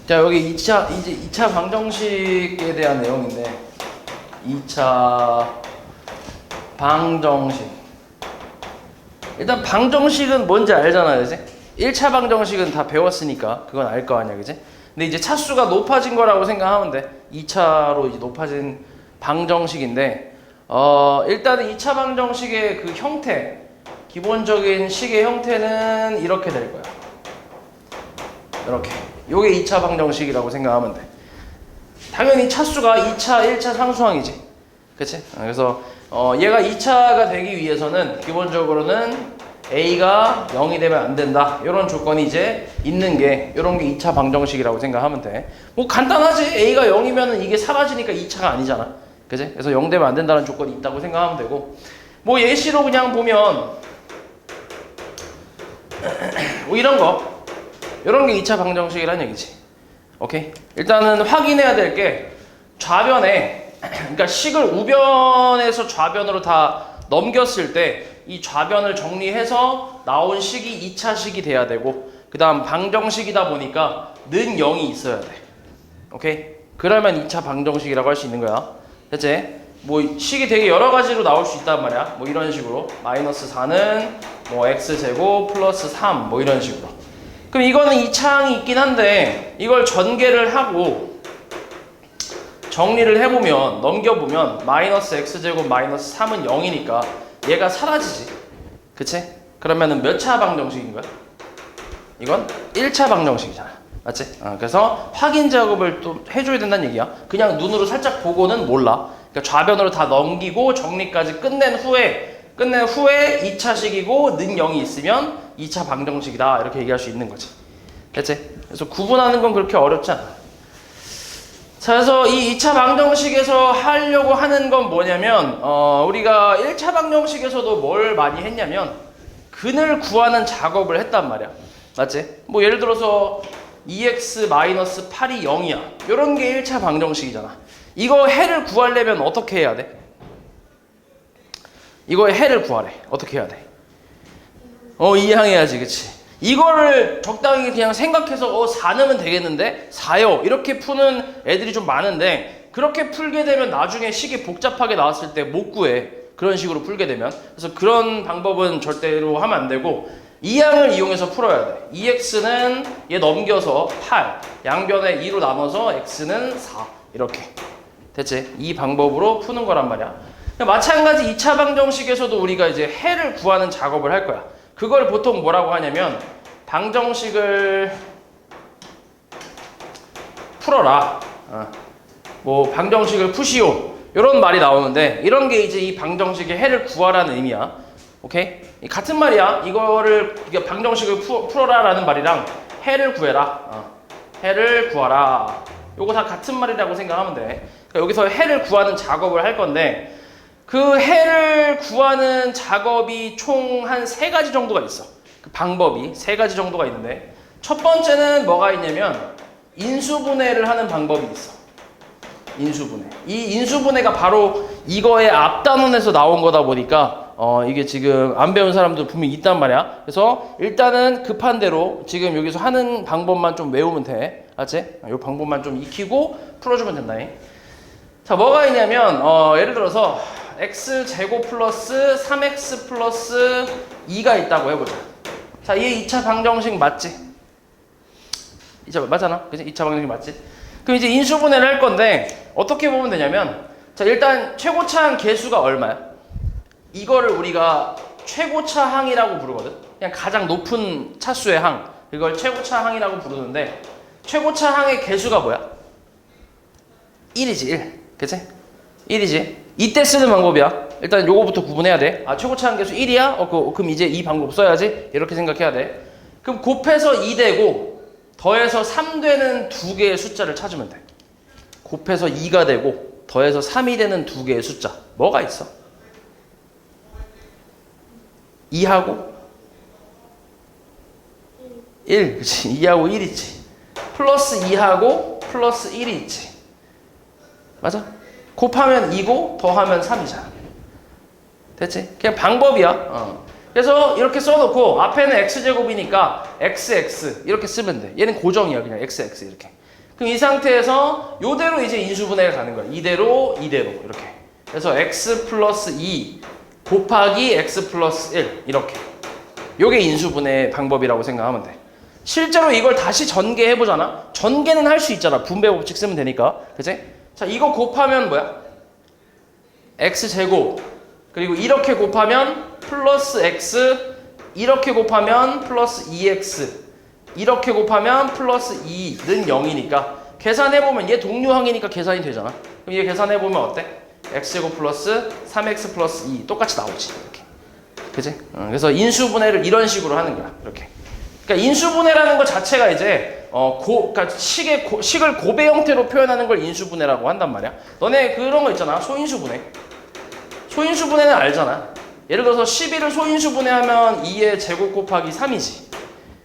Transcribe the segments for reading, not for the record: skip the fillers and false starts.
자, 여기 이제 2차 방정식에 대한 내용인데 2차 방정식. 일단 방정식은 뭔지 알잖아요, 그지? 1차 방정식은 다 배웠으니까 그건 알 거 아니야, 그지? 근데 이제 차수가 높아진 거라고 생각하면 돼. 2차로 이제 높아진 방정식인데 일단은 2차 방정식의 그 형태, 기본적인 식의 형태는 이렇게 될 거야. 이렇게. 요게 2차 방정식이라고 생각하면 돼. 당연히 차수가 2차, 1차 상수항이지. 그치? 그래서 얘가 2차가 되기 위해서는 기본적으로는 A가 0이 되면 안 된다. 이런 조건이 이제 있는 게 이런 게 2차 방정식이라고 생각하면 돼. 뭐 간단하지. A가 0이면 이게 사라지니까 2차가 아니잖아. 그치? 그래서 0 되면 안 된다는 조건이 있다고 생각하면 되고, 뭐 예시로 그냥 보면 뭐 이런 거, 이런 게 2차 방정식이란 얘기지. 오케이? 일단은 확인해야 될 게 좌변에, 그러니까 식을 우변에서 좌변으로 다 넘겼을 때 이 좌변을 정리해서 나온 식이 2차 식이 돼야 되고, 그 다음 방정식이다 보니까 는 0이 있어야 돼. 오케이? 그러면 2차 방정식이라고 할 수 있는 거야. 됐지? 뭐 식이 되게 여러 가지로 나올 수 있단 말이야. 뭐 이런 식으로 마이너스 4는 뭐 x제곱 플러스 3 뭐 이런 식으로. 그럼 이거는 2차항이 있긴 한데 이걸 전개를 하고 정리를 해보면, 넘겨보면 마이너스 x제곱 마이너스 3은 0이니까 얘가 사라지지. 그치? 그러면은 몇 차 방정식인 거야? 이건 1차 방정식이잖아. 맞지? 그래서 확인 작업을 또 해줘야 된다는 얘기야. 그냥 눈으로 살짝 보고는 몰라. 그러니까 좌변으로 다 넘기고 정리까지 끝낸 후에 2차식이고 는 0이 있으면 2차 방정식이다. 이렇게 얘기할 수 있는 거지. 됐지? 그래서 구분하는 건 그렇게 어렵지 않아. 자, 그래서 이 2차 방정식에서 하려고 하는 건 뭐냐면 우리가 1차 방정식에서도 뭘 많이 했냐면 근을 구하는 작업을 했단 말이야. 맞지? 뭐 예를 들어서 2x-8이 0이야. 이런 게 1차 방정식이잖아. 이거 해를 구하려면 어떻게 해야 돼? 이거의 해를 구하래. 어떻게 해야 돼? 이항해야지. 그치? 이거를 적당히 그냥 생각해서 4 넣으면 되겠는데 4요 이렇게 푸는 애들이 좀 많은데, 그렇게 풀게 되면 나중에 식이 복잡하게 나왔을 때 못 구해. 그런 식으로 풀게 되면. 그래서 그런 방법은 절대로 하면 안 되고 이항을 이용해서 풀어야 돼. 2x는 얘 넘겨서 8, 양변에 2로 나눠서 x는 4 이렇게. 됐지? 이 방법으로 푸는 거란 말이야. 마찬가지 2차 방정식에서도 우리가 이제 해를 구하는 작업을 할 거야. 그걸 보통 뭐라고 하냐면 방정식을 풀어라. 뭐 방정식을 푸시오. 이런 말이 나오는데 이런 게 이제 이 방정식의 해를 구하라는 의미야. 오케이? 같은 말이야. 이거를 방정식을 풀어라라는 말이랑 해를 구해라. 해를 구하라. 요거 다 같은 말이라고 생각하면 돼. 그러니까 여기서 해를 구하는 작업을 할 건데 그 해를 구하는 작업이 총 한 3가지 정도가 있어. 그 방법이 3가지 정도가 있는데 첫 번째는 뭐가 있냐면 인수분해를 하는 방법이 있어. 인수분해. 이 인수분해가 바로 이거의 앞단원에서 나온 거다 보니까 이게 지금 안 배운 사람도 분명히 있단 말이야. 그래서 일단은 급한 대로 지금 여기서 하는 방법만 좀 외우면 돼. 알았지? 이 방법만 좀 익히고 풀어주면 된다. 자, 뭐가 있냐면 예를 들어서 x제곱 플러스 3x 플러스 2가 있다고 해보자. 자, 얘 2차 방정식 맞지? 2차 맞잖아? 그치? 2차 방정식 맞지? 그럼 이제 인수분해를 할 건데 어떻게 보면 되냐면, 자, 일단 최고차항 개수가 얼마야? 이거를 우리가 최고차항이라고 부르거든. 그냥 가장 높은 차수의 항, 이걸 최고차항이라고 부르는데 최고차항의 개수가 뭐야? 1이지. 1. 그치? 1이지. 이때 쓰는 방법이야. 일단 요거부터 구분해야 돼. 최고차항 개수 1이야? 그럼 이제 이 방법 써야지. 이렇게 생각해야 돼. 그럼 곱해서 2 되고 더해서 3 되는 두 개의 숫자를 찾으면 돼. 곱해서 2가 되고 더해서 3이 되는 두 개의 숫자. 뭐가 있어? 2하고 1. 그치? 2하고 1 있지. 플러스 2하고 플러스 1이 있지. 맞아? 곱하면 2고 더하면 3이잖아. 됐지? 그냥 방법이야. 그래서 이렇게 써놓고 앞에는 x제곱이니까 xx 이렇게 쓰면 돼. 얘는 고정이야. 그냥 xx 이렇게. 그럼 이 상태에서 요대로 이제 인수분해가 가는 거야. 이대로 이렇게. 그래서 x 플러스 2 곱하기 x 플러스 1 이렇게. 요게 인수분해 방법이라고 생각하면 돼. 실제로 이걸 다시 전개해보잖아. 전개는 할 수 있잖아. 분배 법칙 쓰면 되니까. 그치? 자, 이거 곱하면 뭐야? x제곱. 그리고 이렇게 곱하면 플러스 x. 이렇게 곱하면 플러스 2x. 이렇게 곱하면 플러스 2는 0이니까 계산해보면 얘 동류항이니까 계산이 되잖아. 그럼 얘 계산해보면 어때? x제곱 플러스 3x 플러스 2 똑같이 나오지. 이렇게. 그치? 그래서 인수분해를 이런 식으로 하는 거야. 이렇게. 그러니까 인수분해라는 것 자체가 이제 그러니까 식을 곱의 형태로 표현하는 걸 인수분해라고 한단 말이야. 너네 그런 거 있잖아. 소인수분해. 소인수분해는 알잖아. 예를 들어서 12를 소인수분해하면 2의 제곱 곱하기 3이지.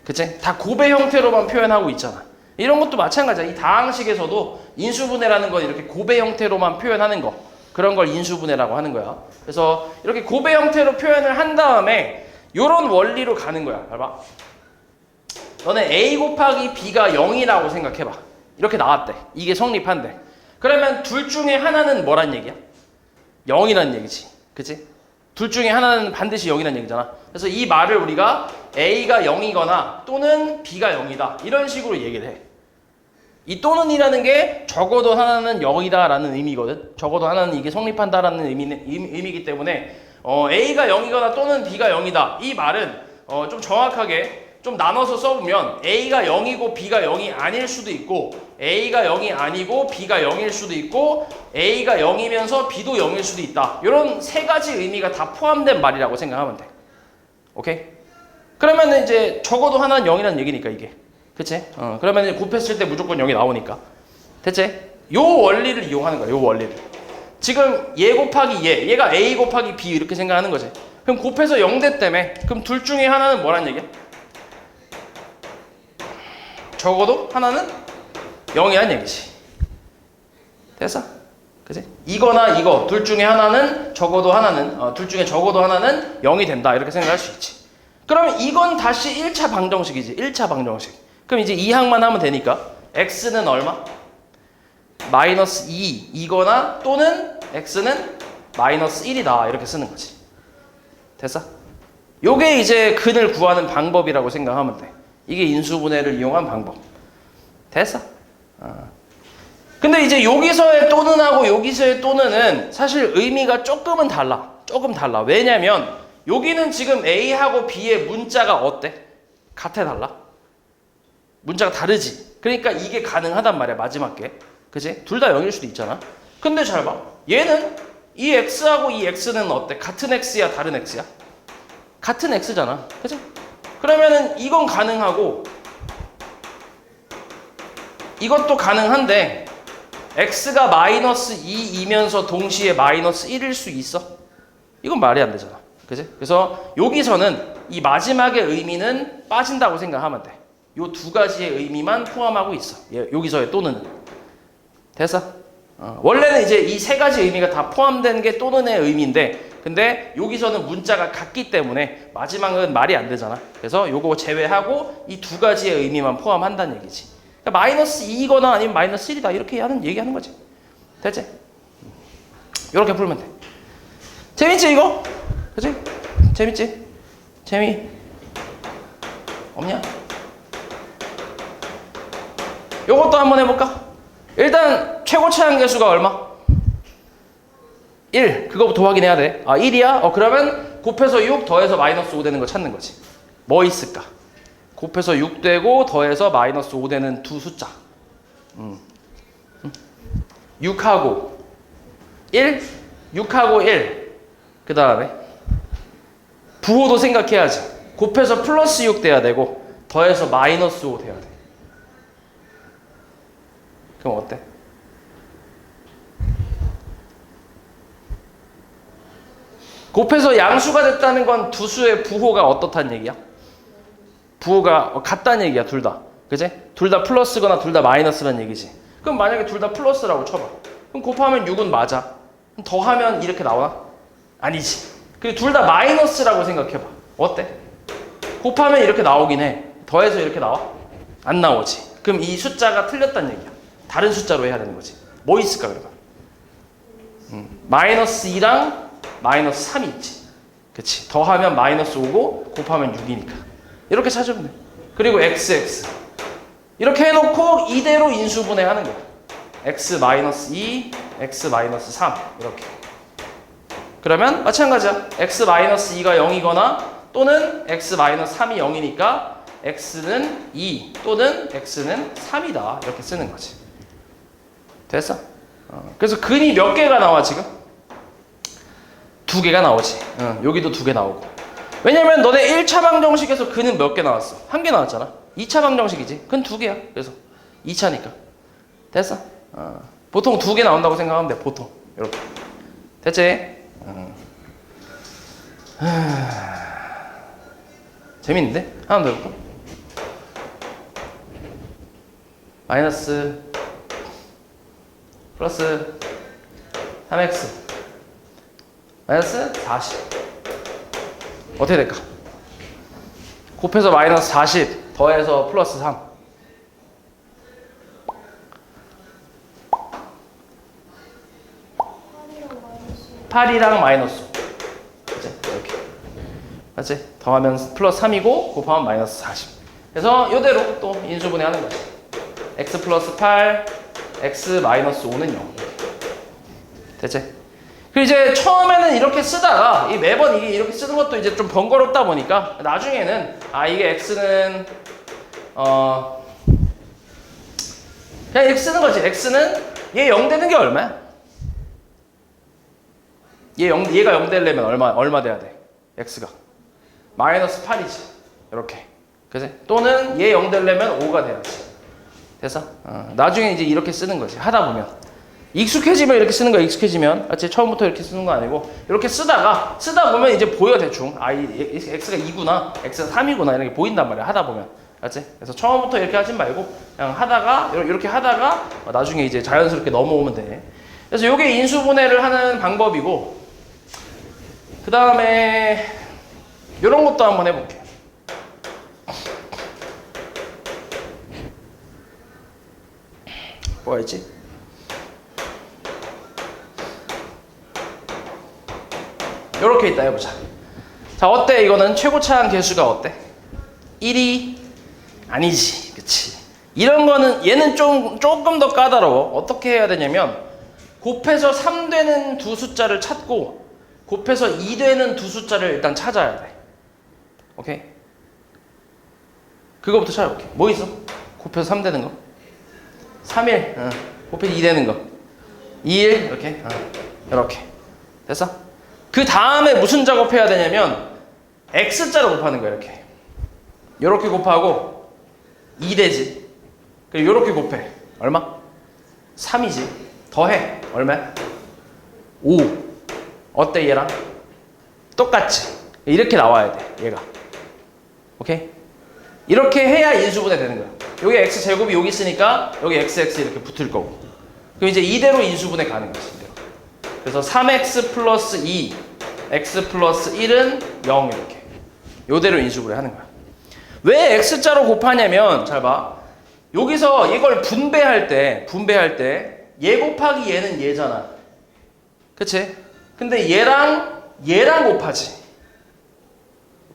그치? 다 곱의 형태로만 표현하고 있잖아. 이런 것도 마찬가지야. 이 다항식에서도 인수분해라는 건 이렇게 곱의 형태로만 표현하는 거. 그런 걸 인수분해라고 하는 거야. 그래서 이렇게 곱의 형태로 표현을 한 다음에 이런 원리로 가는 거야. 봐봐. 너네 a 곱하기 b가 0이라고 생각해봐. 이렇게 나왔대. 이게 성립한대. 그러면 둘 중에 하나는 뭐란 얘기야? 0이란 얘기지. 그치? 둘 중에 하나는 반드시 0이란 얘기잖아. 그래서 이 말을 우리가 a가 0이거나 또는 b가 0이다. 이런 식으로 얘기를 해. 이 또는이라는 게 적어도 하나는 0이다라는 의미거든. 적어도 하나는 이게 성립한다라는 의미이기 때문에 a가 0이거나 또는 b가 0이다. 이 말은 좀 정확하게 좀 나눠서 써보면 a가 0이고 b가 0이 아닐 수도 있고 a가 0이 아니고 b가 0일 수도 있고 a가 0이면서 b도 0일 수도 있다. 이런 세 가지 의미가 다 포함된 말이라고 생각하면 돼. 오케이? 그러면 이제 적어도 하나는 0이라는 얘기니까 이게. 그치? 그러면 곱했을 때 무조건 0이 나오니까. 됐지? 요 원리를 이용하는 거야. 요 원리를. 지금 얘 곱하기 얘가 a 곱하기 b 이렇게 생각하는 거지. 그럼 곱해서 0 됐다며. 그럼 둘 중에 하나는 뭐란 얘기야? 적어도 하나는 0이란 얘기지. 됐어? 그치? 이거나 이거 둘 중에 하나는 적어도 하나는 둘 중에 적어도 하나는 0이 된다. 이렇게 생각할 수 있지. 그러면 이건 다시 1차 방정식이지. 1차 방정식. 그럼 이제 이 항만 하면 되니까 x는 얼마? 마이너스 2 이거나 또는 x는 마이너스 1이다. 이렇게 쓰는 거지. 됐어? 요게 이제 근을 구하는 방법이라고 생각하면 돼. 이게 인수분해를 이용한 방법. 됐어? 근데 이제 여기서의 또는하고 여기서의 또는은 사실 의미가 조금은 달라. 조금 달라. 왜냐면 여기는 지금 A하고 B의 문자가 어때? 같아 달라? 문자가 다르지. 그러니까 이게 가능하단 말이야. 마지막 게. 그치? 둘 다 0일 수도 있잖아. 근데 잘 봐. 얘는 이 X하고 이 X는 어때? 같은 X야? 다른 X야? 같은 X잖아. 그치? 그러면은 이건 가능하고 이것도 가능한데 x가 마이너스 2이면서 동시에 마이너스 1일 수 있어? 이건 말이 안 되잖아. 그치? 그래서 여기서는 이 마지막의 의미는 빠진다고 생각하면 돼. 요 두 가지의 의미만 포함하고 있어. 여기서의 또는. 됐어? 원래는 이제 이 세 가지 의미가 다 포함된 게 또는의 의미인데 근데 여기서는 문자가 같기 때문에 마지막은 말이 안 되잖아. 그래서 요거 제외하고 이 두 가지의 의미만 포함한다는 얘기지. 그러니까 마이너스 2이거나 아니면 마이너스 1이다 이렇게 얘기하는 거지. 됐지? 이렇게 풀면 돼. 재밌지 이거? 그치? 재밌지? 재미 없냐? 요것도 한번 해볼까? 일단 최고치 한계수가 얼마? 1 그거부터 확인해야 돼. 1이야? 그러면 곱해서 6 더해서 마이너스 5 되는 거 찾는 거지. 뭐 있을까? 곱해서 6 되고 더해서 마이너스 5 되는 두 숫자. 6하고 1 6하고 1 그 다음에 부호도 생각해야지. 곱해서 플러스 6 돼야 되고 더해서 마이너스 5 돼야 돼. 그럼 어때? 곱해서 양수가 됐다는 건 두 수의 부호가 어떻다는 얘기야? 부호가 같다는 얘기야, 둘 다. 그치? 둘 다 플러스거나 둘 다 마이너스라는 얘기지. 그럼 만약에 둘 다 플러스라고 쳐봐. 그럼 곱하면 6은 맞아. 그럼 더하면 이렇게 나오나? 아니지. 그리고 둘 다 마이너스라고 생각해봐. 어때? 곱하면 이렇게 나오긴 해. 더해서 이렇게 나와? 안 나오지. 그럼 이 숫자가 틀렸다는 얘기야. 다른 숫자로 해야 되는 거지. 뭐 있을까 그러면? 마이너스 2랑 마이너스 3이 있지. 그치? 더하면 마이너스 5고 곱하면 6이니까. 이렇게 찾으면 돼. 그리고 XX. 이렇게 해놓고 이대로 인수분해하는 거야. X 마이너스 2, X 마이너스 3 이렇게. 그러면 마찬가지야. X 마이너스 2가 0이거나 또는 X 마이너스 3이 0이니까 X는 2 또는 X는 3이다. 이렇게 쓰는 거지. 됐어? 그래서 근이 몇 개가 나와 지금? 2개가 나오지. 여기도 2개 나오고. 왜냐면 너네 1차 방정식에서 근은 몇 개 나왔어? 1개 나왔잖아. 2차 방정식이지. 근 2개야. 그래서 2차니까. 됐어? 보통 2개 나온다고 생각하면 돼. 보통. 이렇게. 됐지? 재밌는데? 하나 더 해볼까? 마이너스 플러스 3x 마이너스 40 어떻게 될까? 곱해서 마이너스 40 더해서 플러스 3 8이랑 마이너스 5 그치? 이렇게 맞지? 더하면 플러스 3이고 곱하면 마이너스 40 그래서 이대로 또 인수분해 하는 거지. x 플러스 8 x 마이너스 5는 0 됐지? 그리고 이제 처음에는 이렇게 쓰다가 이 매번 이게 이렇게 쓰는 것도 이제 좀 번거롭다 보니까 나중에는 이게 x는 그냥 이렇게 쓰는 거지. x는 얘 0 되는 게 얼마야? 얘가 0 되려면 얼마 돼야 돼? x가 마이너스 8이지. 이렇게. 그치? 또는 얘 0 되려면 5가 돼야지. 됐어? 나중에 이제 이렇게 쓰는 거지. 하다 보면. 익숙해지면 이렇게 쓰는 거야. 익숙해지면. 맞지? 처음부터 이렇게 쓰는 거 아니고 이렇게 쓰다 보면 이제 보여 대충. x가 2구나. x가 3이구나. 이런 게 보인단 말이야. 하다 보면. 맞지? 그래서 처음부터 이렇게 하진 말고 그냥 하다가 이렇게 하다가 나중에 이제 자연스럽게 넘어오면 돼. 그래서 이게 인수분해를 하는 방법이고 그 다음에 이런 것도 한번 해볼게. 뭐가 있지? 이렇게 있다 해보자. 자, 어때? 이거는 최고차항 계수가 어때? 1이 아니지. 그치? 이런 거는 얘는 조금 더 까다로워. 어떻게 해야 되냐면 곱해서 3 되는 두 숫자를 찾고 곱해서 2 되는 두 숫자를 일단 찾아야 돼. 오케이? 그거부터 찾아볼게. 뭐 있어? 곱해서 3 되는 거? 3일. 곱해서 2 되는 거. 2일. 이렇게. 이렇게. 됐어? 그 다음에 무슨 작업해야 되냐면 x자로 곱하는 거야. 이렇게. 이렇게 곱하고 2 되지. 그리고 이렇게 곱해. 얼마? 3이지. 더해. 얼마야? 5. 어때 얘랑? 똑같지. 이렇게 나와야 돼. 얘가. 오케이? 이렇게 해야 인수분해 되는 거야. 여기 x제곱이 여기 있으니까 여기 xx 이렇게 붙을 거고. 그럼 이제 이대로 인수분해 가는 거지. 이대로. 그래서 3x 플러스 2 x 플러스 1은 0 이렇게. 요대로 인수분해 하는 거야. 왜 x자로 곱하냐면 잘 봐. 여기서 이걸 분배할 때 얘 곱하기 얘는 얘잖아. 그치? 근데 얘랑 곱하지.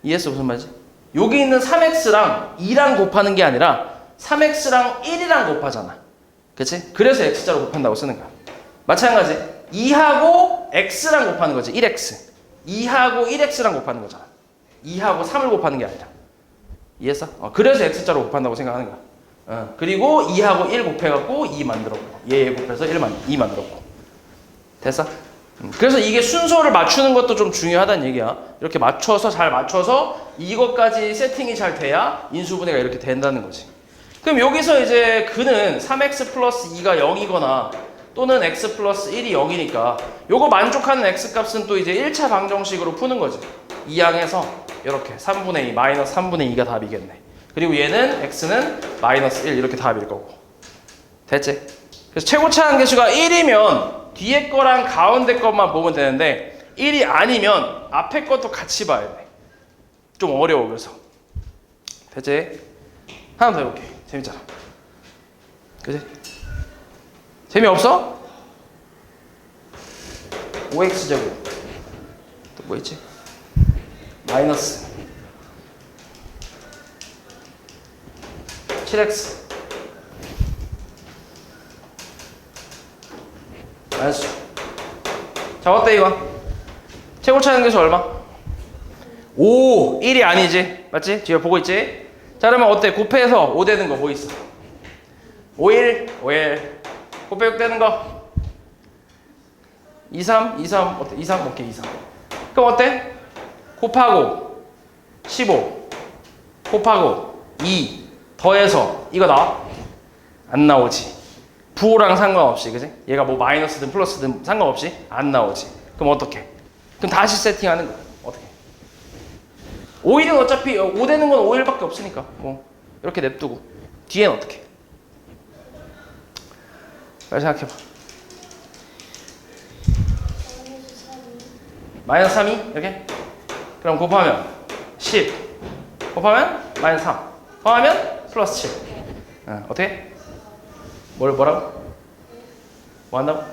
이해했어? 무슨 말이지? 여기 있는 3x랑 2랑 곱하는 게 아니라 3x랑 1이랑 곱하잖아. 그치? 그래서 x자로 곱한다고 쓰는 거야. 마찬가지 2하고 x랑 곱하는 거지. 1x 2하고 1x랑 곱하는 거잖아. 2하고 3을 곱하는 게 아니라. 이해했어? 그래서 x자로 곱한다고 생각하는 거야. 그리고 2하고 1 곱해갖고 2 만들었고 얘 곱해서 2 만들었고. 됐어? 그래서 이게 순서를 맞추는 것도 좀 중요하다는 얘기야. 이렇게 잘 맞춰서 이것까지 세팅이 잘 돼야 인수분해가 이렇게 된다는 거지. 그럼 여기서 이제 근은 3x 플러스 2가 0이거나 또는 x 플러스 1이 0이니까 요거 만족하는 x값은 또 이제 1차 방정식으로 푸는 거지. 이 항에서 이렇게 3분의 2, 마이너스 3분의 2가 답이겠네. 그리고 얘는 x는 마이너스 1 이렇게 답일 거고. 됐지? 그래서 최고차항 계수가 1이면 뒤에 거랑 가운데 것만 보면 되는데 1이 아니면 앞에 것도 같이 봐야 돼. 좀 어려워. 그래서 됐지? 하나 더 해볼게. 재밌잖아. 그치? 재미없어? 5x제곱 또 뭐 있지? 마이너스 7x 마이너스. 자, 어때 이거? 최고 차는 계수 얼마? 5, 1이 아니지. 맞지? 뒤에 보고 있지? 자, 그러면 어때? 곱해서 5 되는 거 뭐 있어? 5, 1, 5, 1. 곱해 6 되는 거 2, 3, 2, 3 어때? 2, 3 오케이 2, 3. 그럼 어때? 곱하고 15 곱하고 2 더해서 이거 나와? 안 나오지. 부호랑 상관없이, 그지? 얘가 뭐 마이너스든 플러스든 상관없이 안 나오지. 그럼 어떻게? 그럼 다시 세팅하는 거야. 어떻게? 5일은 어차피 5 되는 건 5일밖에 없으니까 뭐 이렇게 냅두고 뒤에는 어떻게? 잘 생각해봐. 마이너스 3이 이렇게? 그럼 곱하면 10 곱하면 마이너스 3 곱하면 플러스 7. 어떻게? 뭐라고? 뭐 한다고?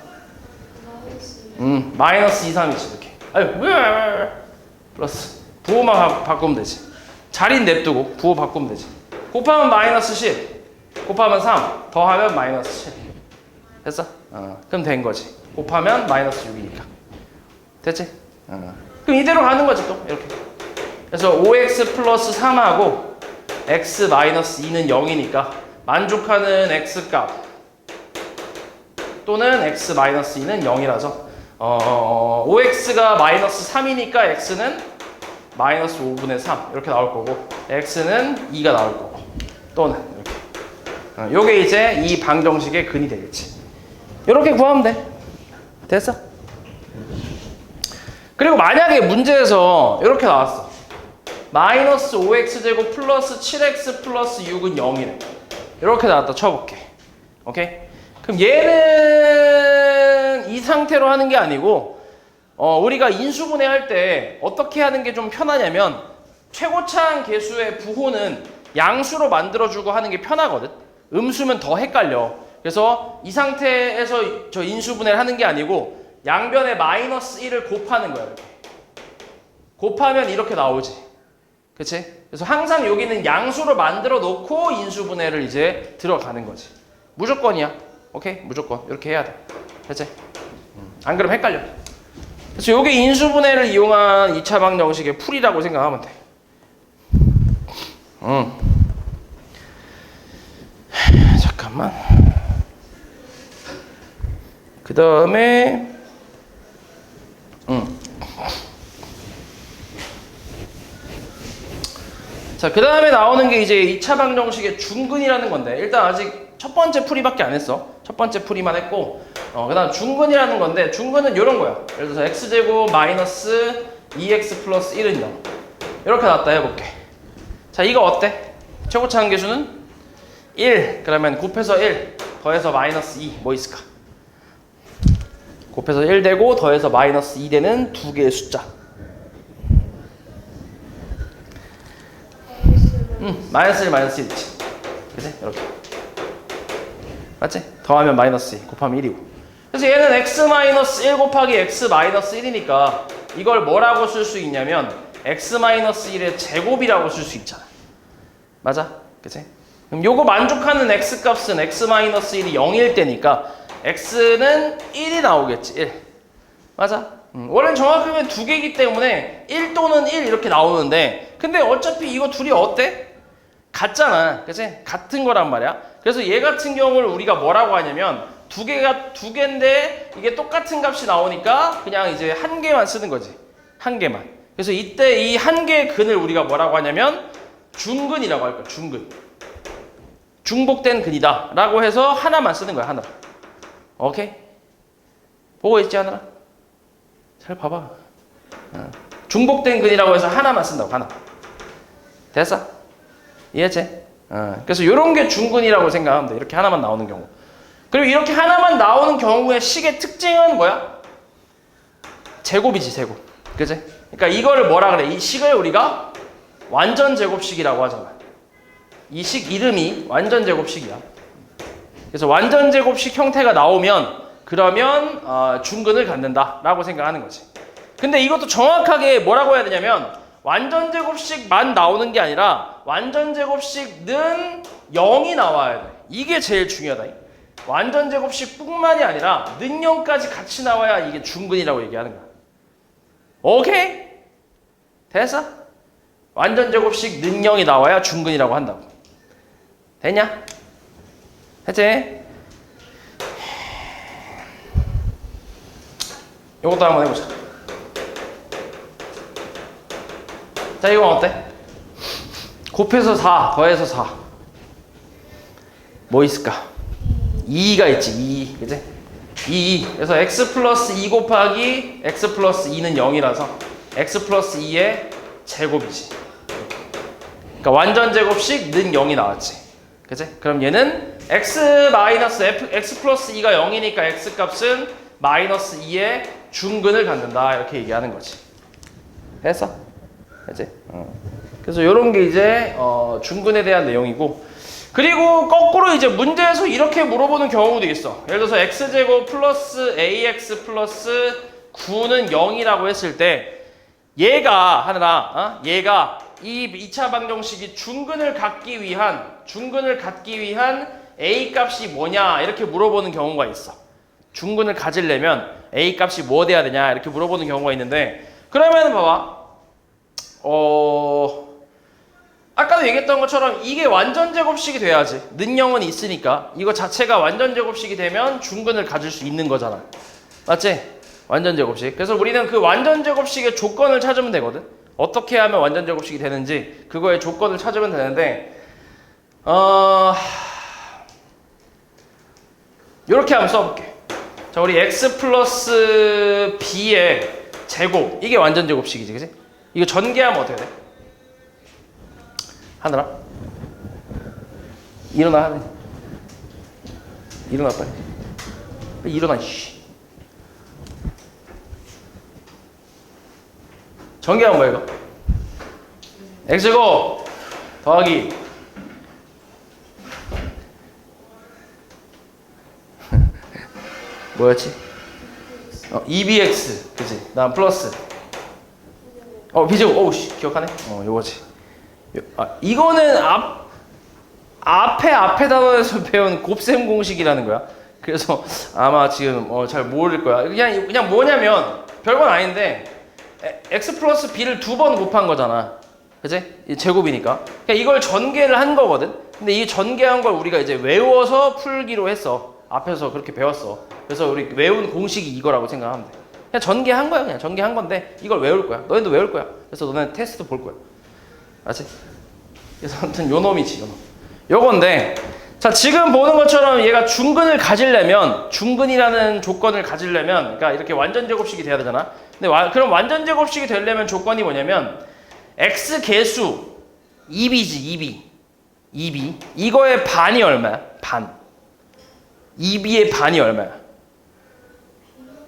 마이너스 2, 3이지 이렇게. 아유 왜? 플러스 부호만 바꾸면 되지. 자리 냅두고 부호 바꾸면 되지. 곱하면 마이너스 10 곱하면 3 더하면 마이너스 7. 됐어? 그럼 된 거지. 곱하면 마이너스 6이니까. 됐지? 그럼 이대로 가는 거지 또 이렇게. 그래서 5x 플러스 3하고 x 마이너스 2는 0이니까 만족하는 x값 또는 x 마이너스 2는 0이라서 5x가 마이너스 3이니까 x는 마이너스 5분의 3 이렇게 나올 거고 x는 2가 나올 거고 또는 이렇게. 요게 이제 이 방정식의 근이 되겠지. 이렇게 구하면 돼. 됐어? 그리고 만약에 문제에서 이렇게 나왔어. 마이너스 5x제곱 플러스 7x 플러스 6은 0이래. 이렇게 나왔다 쳐볼게. 오케이? 그럼 얘는 이 상태로 하는 게 아니고 우리가 인수분해 할 때 어떻게 하는 게 좀 편하냐면 최고차항 계수의 부호는 양수로 만들어주고 하는 게 편하거든. 음수면 더 헷갈려. 그래서 이 상태에서 저 인수분해를 하는 게 아니고 양변에 마이너스 1을 곱하는 거야. 이렇게. 곱하면 이렇게 나오지. 그치? 그래서 항상 여기는 양수로 만들어 놓고 인수분해를 이제 들어가는 거지. 무조건이야. 오케이? 무조건. 이렇게 해야 돼. 됐지? 안 그러면 헷갈려. 그래서 요게 인수분해를 이용한 2차 방정식의 풀이라고 생각하면 돼. 잠깐만. 그 다음에 자, 그 다음에 나오는 게 이제 2차 방정식의 중근이라는 건데 일단 아직 첫 번째 풀이밖에 안 했어. 첫 번째 풀이만 했고 그 다음 중근이라는 건데 중근은 이런 거야. 예를 들어서 x제곱 마이너스 2x 플러스 1은 0 이렇게 나왔다 해볼게. 자, 이거 어때? 최고차항 계수는 1 그러면 곱해서 1 더해서 마이너스 2 뭐 있을까? 곱해서 1 되고 더해서 마이너스 2 되는 두 개의 숫자. 마이너스 1 마이너스 1 있지. 그치? 이렇게. 맞지? 더하면 마이너스 2 곱하면 1이고. 그래서 얘는 x 마이너스 1 곱하기 x 마이너스 1이니까 이걸 뭐라고 쓸 수 있냐면 x 마이너스 1의 제곱이라고 쓸 수 있잖아. 맞아? 그치? 그럼 요거 만족하는 x 값은 x 마이너스 1이 0일 때니까 x는 1이 나오겠지. 1. 맞아? 원래는 정확하게 두 개이기 때문에 1 또는 1 이렇게 나오는데 근데 어차피 이거 둘이 어때? 같잖아. 그치? 같은 거란 말이야. 그래서 얘 같은 경우를 우리가 뭐라고 하냐면 두 개인데 이게 똑같은 값이 나오니까 그냥 이제 한 개만 쓰는 거지. 한 개만. 그래서 이때 이 한 개의 근을 우리가 뭐라고 하냐면 중근이라고 할 거야. 중근. 중복된 근이다 라고 해서 하나만 쓰는 거야. 하나. 오케이? 보고 있지 하나? 잘 봐봐. 중복된 근이라고 해서 하나만 쓴다고. 하나. 됐어? 이해했지? 그래서 이런 게 중근이라고 생각하면 돼. 이렇게 하나만 나오는 경우. 그리고 이렇게 하나만 나오는 경우의 식의 특징은 뭐야? 제곱이지, 제곱. 그치? 그러니까 이거를 뭐라 그래? 이 식을 우리가 완전 제곱식이라고 하잖아. 이 식 이름이 완전 제곱식이야. 그래서 완전 제곱식 형태가 나오면 그러면 중근을 갖는다라고 생각하는 거지. 근데 이것도 정확하게 뭐라고 해야 되냐면 완전 제곱식만 나오는 게 아니라 완전 제곱식는 0이 나와야 돼. 이게 제일 중요하다. 완전 제곱식뿐만이 아니라 는 0까지 같이 나와야 이게 중근이라고 얘기하는 거야. 오케이? 됐어? 완전 제곱식 는 0이 나와야 중근이라고 한다고. 됐냐? 됐지? 요것도 한번 해보자. 자, 이건 어때? 곱해서 4, 더해서 4. 뭐 있을까? 2가 있지, 2. 그치? 2. 그래서 x 플러스 2 곱하기 x 플러스 2는 0이라서 x 플러스 2의 제곱이지. 그러니까 완전 제곱식 는 0이 나왔지. 그치? 그럼 얘는 x 마이너스 x 플러스 2가 0이니까 x 값은 마이너스 2의 중근을 갖는다. 이렇게 얘기하는 거지. 됐어? 그치? 그래서 이런 게 이제 중근에 대한 내용이고, 그리고 거꾸로 이제 문제에서 이렇게 물어보는 경우도 있어. 예를 들어서 x제곱 플러스 ax 플러스 9는 0이라고 했을 때 얘가 하느라 얘가 이 2차 방정식이 중근을 갖기 위한 a 값이 뭐냐 이렇게 물어보는 경우가 있어. 중근을 가지려면 a 값이 뭐 돼야 되냐 이렇게 물어보는 경우가 있는데, 그러면 봐봐. 아까도 얘기했던 것처럼 이게 완전 제곱식이 돼야지. 는 0은 있으니까 이거 자체가 완전 제곱식이 되면 중근을 가질 수 있는 거잖아. 맞지? 완전 제곱식. 그래서 우리는 그 완전 제곱식의 조건을 찾으면 되거든. 어떻게 하면 완전 제곱식이 되는지 그거의 조건을 찾으면 되는데, 이렇게 한번 써볼게. 자, 우리 x 플러스 b의 제곱, 이게 완전 제곱식이지, 그치? 이거 전개하면 어떻게 돼? 하느라? 일어나, 하네. 일어나, 빨리. 일어나, 씨. 전개하면 뭐야, 이거? x제곱 더하기 뭐였지? 2bx, 그치? 다음 플러스 b제곱, 오우씨, 기억하네? 요거지. 이거는 앞에 단원에서 배운 곱셈 공식이라는 거야. 그래서 아마 지금 잘 모를 거야. 그냥 뭐냐면 별건 아닌데 x 플러스 b를 2번 곱한 거잖아. 그치? 제곱이니까. 그러니까 이걸 전개를 한 거거든. 근데 이 전개한 걸 우리가 이제 외워서 풀기로 했어. 앞에서 그렇게 배웠어. 그래서 우리 외운 공식이 이거라고 생각하면 돼. 그냥 전개한 거야. 그냥 전개한 건데 이걸 외울 거야. 너네도 외울 거야. 그래서 너네 테스트 볼 거야. 알지? 그래서 아무튼 요 놈이지, 요 놈. 요건데, 자, 지금 보는 것처럼 얘가 중근을 가지려면, 중근이라는 조건을 가지려면, 그러니까 이렇게 완전 제곱식이 돼야 되잖아. 근데 그럼 완전 제곱식이 되려면 조건이 뭐냐면 x 개수 2b지, 2b. 이거의 반이 얼마야? 반. 2b의 반이 얼마야?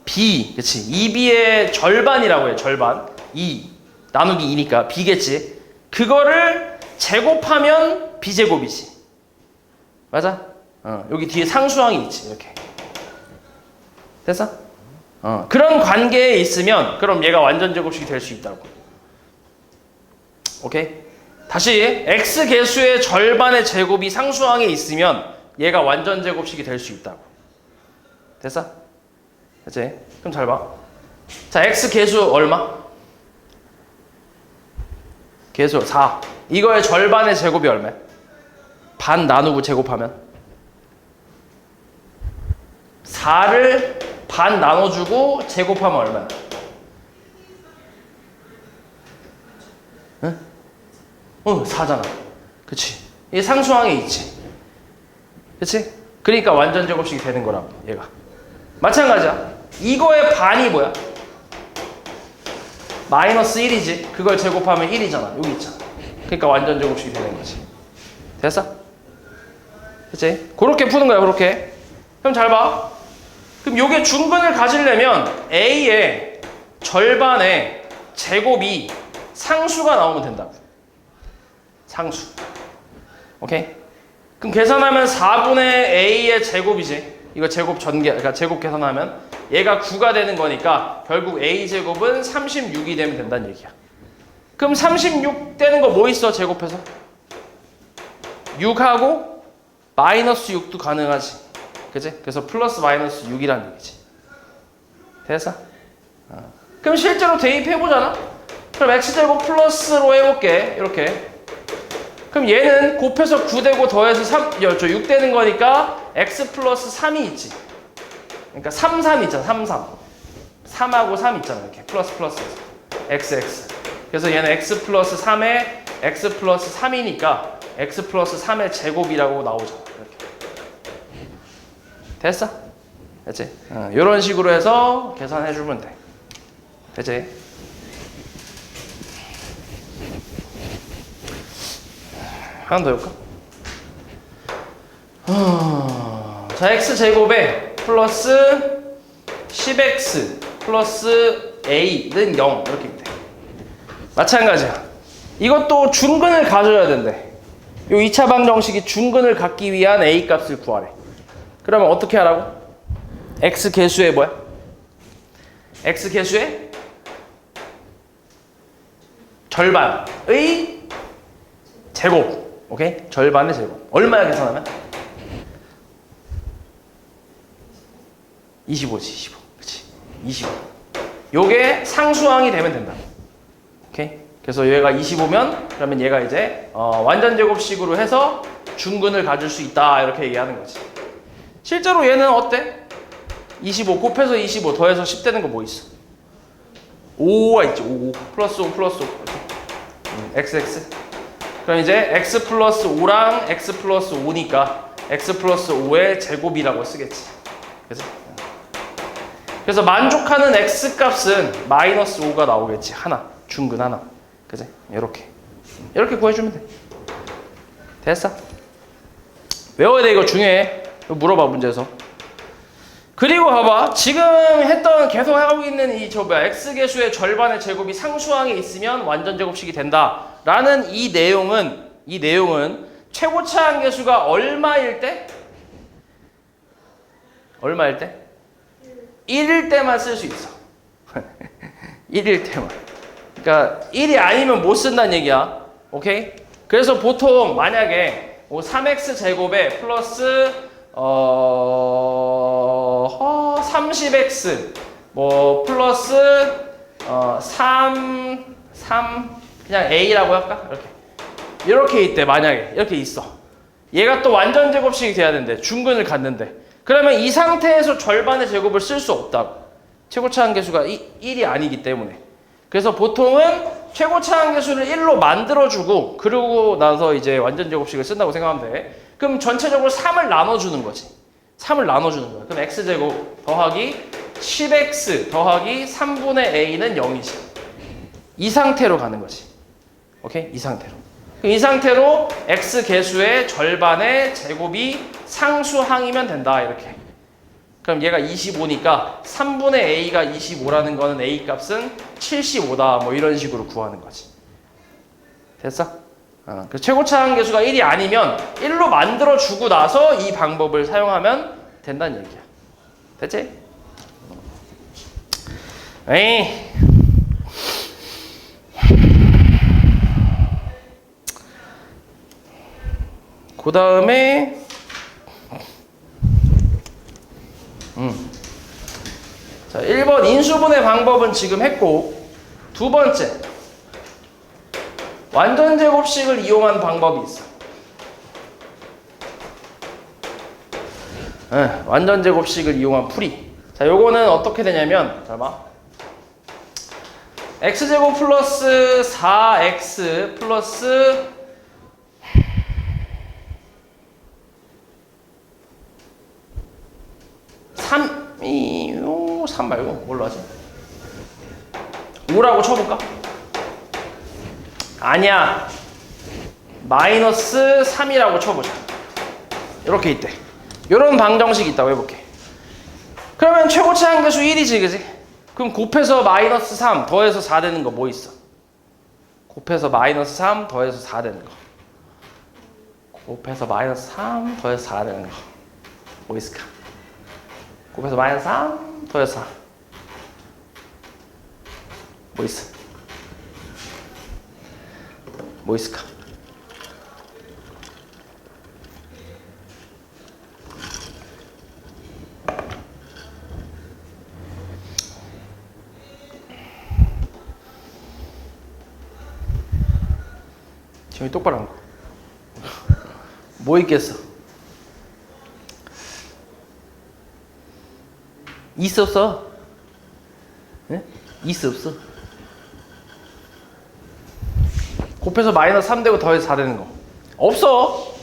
b, 그치? 2b의 절반이라고 해, 절반. 2 나누기 2니까 b겠지. 그거를 제곱하면 b제곱이지. 맞아? 여기 뒤에 상수항이 있지, 이렇게. 됐어? 그런 관계에 있으면 그럼 얘가 완전 제곱식이 될 수 있다고. 오케이? 다시 x 개수의 절반의 제곱이 상수항에 있으면 얘가 완전 제곱식이 될 수 있다고. 됐어? 됐지? 그럼 잘 봐. 자, x 개수 얼마? 개수 4. 이거의 절반의 제곱이 얼마야? 반 나누고 제곱하면 4를 반 나눠주고 제곱하면 얼마야? 응? 4잖아. 그치? 이게 상수항에 있지. 그치? 그러니까 완전 제곱식이 되는 거라고, 얘가. 마찬가지야. 이거의 반이 뭐야? 마이너스 1이지. 그걸 제곱하면 1이잖아. 여기 있잖아. 그러니까 완전 제곱식이 되는 거지. 됐어? 그치? 그렇게 푸는 거야, 그렇게. 그럼 잘 봐. 그럼 요게 중근을 가지려면 A의 절반의 제곱이 상수가 나오면 된다고. 상수. 오케이? 그럼 계산하면 4분의 a의 제곱이지. 이거 제곱 전개, 그러니까 제곱 계산하면 얘가 9가 되는 거니까 결국 a제곱은 36이 되면 된다는 얘기야. 그럼 36 되는 거 뭐 있어? 제곱해서 6하고 마이너스 6도 가능하지. 그치? 그래서 플러스 마이너스 6이라는 얘기지. 됐어? 그럼 실제로 대입해보잖아? 그럼 x제곱 플러스로 해볼게. 이렇게. 그럼 얘는 곱해서 9 되고 더해서 6 되는 거니까 x 플러스 3이 있지. 그러니까 3, 3 있잖아. 3, 3. 3하고 3 있잖아. 이렇게. 플러스 플러스에서. x. 그래서 얘는 x 플러스 3에 x 플러스 3이니까 x 플러스 3의 제곱이라고 나오잖아. 이렇게. 됐어? 됐지? 이런 식으로 해서 계산해주면 돼. 됐지? 하나 더 해볼까? 자, x제곱에 플러스 10x 플러스 a는 0 이렇게 돼. 마찬가지야. 이것도 중근을 가져야 된대. 요 2차 방정식이 중근을 갖기 위한 a 값을 구하래. 그러면 어떻게 하라고? x 개수의 뭐야? x 개수의 절반의 제곱. 오케이? 절반의 제곱. 얼마야 계산하면? 25지, 25. 그치? 25. 요게 상수항이 되면 된다. 오케이? 그래서 얘가 25면 그러면 얘가 이제 완전 제곱식으로 해서 중근을 가질 수 있다. 이렇게 얘기하는 거지. 실제로 얘는 어때? 25 곱해서 25 더해서 10 되는 거 뭐 있어? 5가 있지. 5 플러스 5 플러스 5 XX. 그럼 이제 x 플러스 5랑 x 플러스 5니까 x 플러스 5의 제곱이라고 쓰겠지. 그래서 만족하는 x 값은 마이너스 5가 나오겠지. 하나. 중근 하나. 그지? 이렇게 구해주면 돼. 됐어? 외워야 돼. 이거 중요해. 이거 물어봐 문제에서. 그리고 봐봐. 지금 계속 하고 있는 x 계수의 절반의 제곱이 상수항에 있으면 완전 제곱식이 된다. 라는 이 내용은 최고차 함계수가 얼마일 때? 1일 때만 쓸 수 있어. 1일 때만. 그러니까 1이 아니면 못 쓴다는 얘기야. 오케이? 그래서 보통 만약에 3x 제곱에 플러스 30x 플러스 3 그냥 a라고 할까? 이렇게 있대. 만약에 이렇게 있어. 얘가 또 완전 제곱식이 돼야 된대. 중근을 갖는데. 그러면 이 상태에서 절반의 제곱을 쓸 수 없다고. 최고차 함계수가 1이 아니기 때문에. 그래서 보통은 최고차 함계수를 1로 만들어주고 그러고 나서 이제 완전 제곱식을 쓴다고 생각하면 돼. 그럼 전체적으로 3을 나눠주는 거지. 3을 나눠주는 거야. 그럼 x제곱 더하기 10x 더하기 3분의 a는 0이지. 이 상태로 가는 거지. 오케이? 이 상태로. 이 상태로 x 개수의 절반의 제곱이 상수항이면 된다. 이렇게. 그럼 얘가 25니까 3분의 a가 25라는 거는 a 값은 75다. 뭐 이런 식으로 구하는 거지. 됐어? 그 최고차 함계수가 1이 아니면 1로 만들어주고 나서 이 방법을 사용하면 된다는 얘기야. 됐지? 에이. 그 다음에 자, 1번 인수분해 방법은 지금 했고, 두 번째 완전 제곱식을 이용한 방법이 있어. 완전 제곱식을 이용한 풀이. 자, 요거는 어떻게 되냐면, 잘 봐. x제곱 플러스 4x 플러스 3 말고 뭘로 하지? 5라고 쳐볼까? 아니야. 마이너스 3이라고 쳐보자. 이렇게 있대. 이런 방정식이 있다고 해볼게. 그러면 최고차 함계수 1이지, 그지? 그럼 곱해서 마이너스 3 더해서 4 되는 거 뭐 있어? 곱해서 마이너스 3 더해서 4 되는 거. 곱해서 마이너스 3 더해서 4 되는 거. 뭐 있을까? 곱해서 마이너스 3 더해서 4. 뭐 있어? 뭐 있을까? 지금 똑바로 한 거. 뭐 있겠어? 있어 없어? 네? 있어 없어? 곱해서 마이너스 3 되고 더해서 4 되는 거 없어.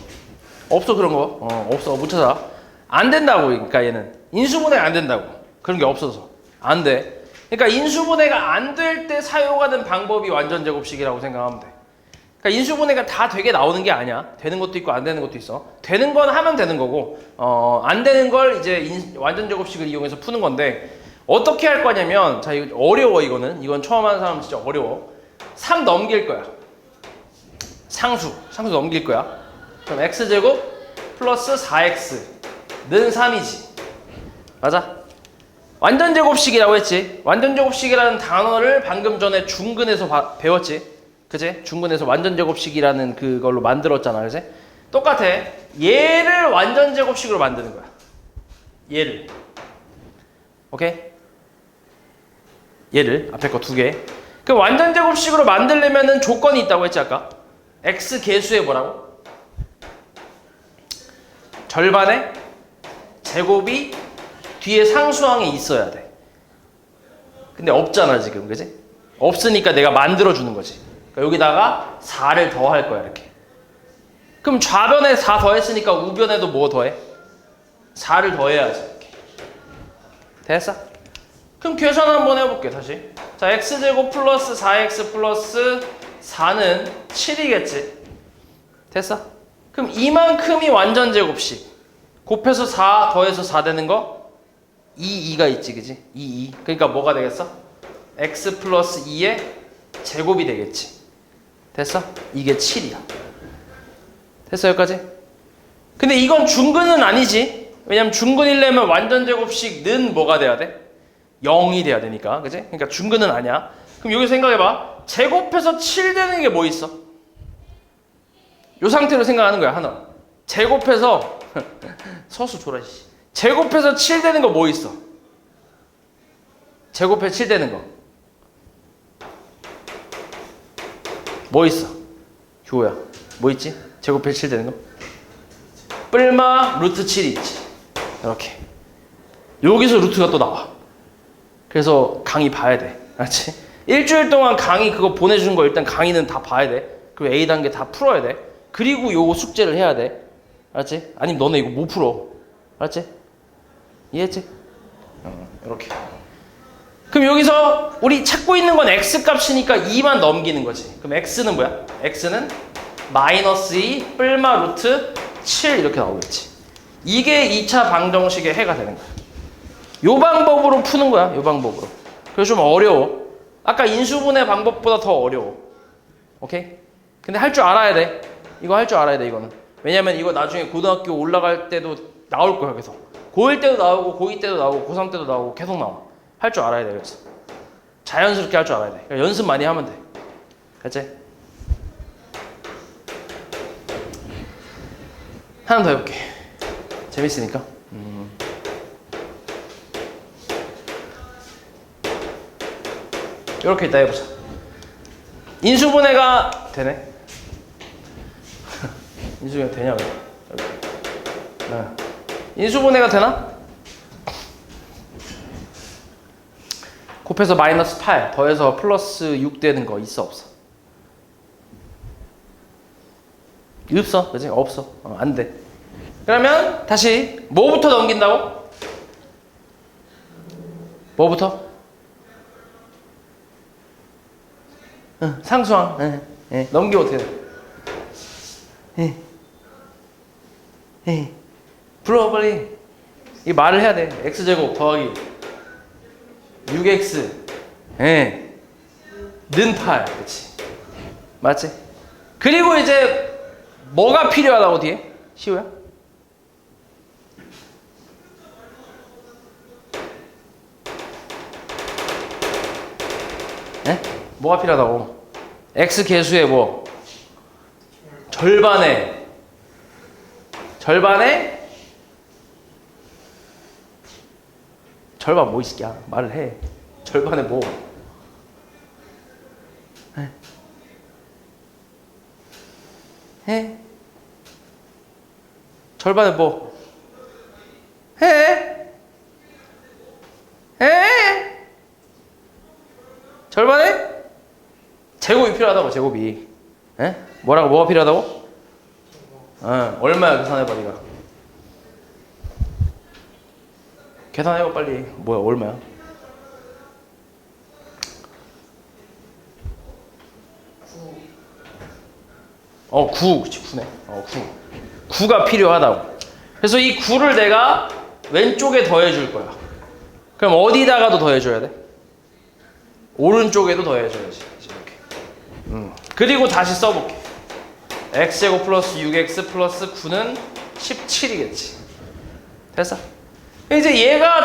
없어 그런 거. 없어. 못 찾아. 안 된다고. 그러니까 얘는 인수분해가 안 된다고. 그런 게 없어서 안 돼. 그러니까 인수분해가 안 될 때 사용하는 방법이 완전 제곱식이라고 생각하면 돼. 그러니까 인수분해가 다 되게 나오는 게 아니야. 되는 것도 있고 안 되는 것도 있어. 되는 건 하면 되는 거고 안 되는 걸 이제 완전 제곱식을 이용해서 푸는 건데 어떻게 할 거냐면 자 이거 어려워. 이건 처음 하는 사람 진짜 어려워. 3 넘길 거야. 상수 넘길 거야. 그럼 x제곱 플러스 4x는 3이지. 맞아? 완전 제곱식이라고 했지. 완전 제곱식이라는 단어를 방금 전에 중근에서 배웠지. 그지? 중근에서 완전 제곱식이라는 그걸로 만들었잖아. 그지? 똑같아. 얘를 완전 제곱식으로 만드는 거야. 얘를. 오케이? 얘를 앞에 거 2개. 그 완전 제곱식으로 만들려면은 조건이 있다고 했지 아까. x 개수에 뭐라고? 절반의 제곱이 뒤에 상수항에 있어야 돼. 근데 없잖아 지금. 그지? 없으니까 내가 만들어 주는 거지. 여기다가 4를 더할 거야 이렇게. 그럼 좌변에 4 더했으니까 우변에도 뭐 더해? 4를 더해야지 이렇게. 됐어? 그럼 계산 한번 해볼게 다시. 자 x제곱 플러스 4x 플러스 4는 7이겠지. 됐어? 그럼 이만큼이 완전 제곱식. 곱해서 4 더해서 4 되는 거 2가 있지 그지? 2. 그러니까 뭐가 되겠어? x 플러스 2의 제곱이 되겠지. 됐어? 이게 7이야. 됐어 여기까지? 근데 이건 중근은 아니지. 왜냐면 중근이려면 완전 제곱식는 뭐가 돼야 돼? 0이 돼야 되니까. 그지? 그러니까 중근은 아니야. 그럼 여기 생각해봐. 제곱해서 7 되는 게 뭐 있어? 요 상태로 생각하는 거야 하나. 제곱해서 서수 줘라 씨. 제곱해서 7 되는 거 뭐 있어? 제곱해 7 되는 거 뭐 있어? 효야. 뭐 있지? 제곱해 7 되는 거? 뿔마 루트 7이 있지. 이렇게. 여기서 루트가 또 나와. 그래서 강의 봐야 돼. 알았지? 일주일 동안 강의 그거 보내주는 거 일단 강의는 다 봐야 돼. 그리고 A단계 다 풀어야 돼. 그리고 요거 숙제를 해야 돼. 알았지? 아니면 너네 이거 못 풀어. 알았지? 이해했지? 이렇게. 그럼 여기서 우리 찾고 있는 건 x값이니까 2만 넘기는 거지. 그럼 x는 뭐야? x는 마이너스 2 뿔마 루트 7 이렇게 나오겠지. 이게 2차 방정식의 해가 되는 거야. 요 방법으로 푸는 거야. 요 방법으로. 그래서 좀 어려워. 아까 인수분해 방법보다 더 어려워. 오케이? 근데 할 줄 알아야 돼. 이거 할 줄 알아야 돼 이거는. 왜냐면 이거 나중에 고등학교 올라갈 때도 나올 거야 계속. 고1 때도 나오고 고2 때도 나오고 고3 때도 나오고 계속 나와. 할 줄 알아야 돼. 그래서 자연스럽게 할 줄 알아야 돼. 그러니까 연습 많이 하면 돼. 알지? 하나 더 해볼게. 재밌으니까. 이렇게 이따 해보자. 인수분해가 되네. 인수분해 되냐고. 인수분해가 되나? 곱해서 마이너스 8 더해서 플러스 6 되는 거 있어 없어? 없어. 그치? 없어. 안 돼. 그러면 다시 뭐부터 넘긴다고? 뭐부터? 상수항. 넘기면 어떻게 돼? 불러 빨리. 이 말을 해야 돼. x제곱 더하기 6x 는 8. 그치? 맞지? 그리고 이제 뭐가 필요하다고 뒤에? 시우야? 네? 뭐가 필요하다고? x 계수의 뭐? 절반에 절반 뭐 있을까? 말을 해. 절반에 뭐? 해? 절반에 뭐? 해? 절반에? 제곱이 필요하다고, 제곱이. 에? 뭐라고, 뭐가 필요하다고? 얼마야, 계산해봐, 니가. 계산해봐, 빨리. 뭐야, 얼마야? 9. 그치, 9네. 9. 9가 필요하다고. 그래서 이 9를 내가 왼쪽에 더해줄 거야. 그럼 어디다가도 더해줘야 돼? 오른쪽에도 더해줘야지. 이렇게. 그리고 다시 써볼게. x제곱 플러스 6x 플러스 9는 17이겠지. 됐어? 이제 얘가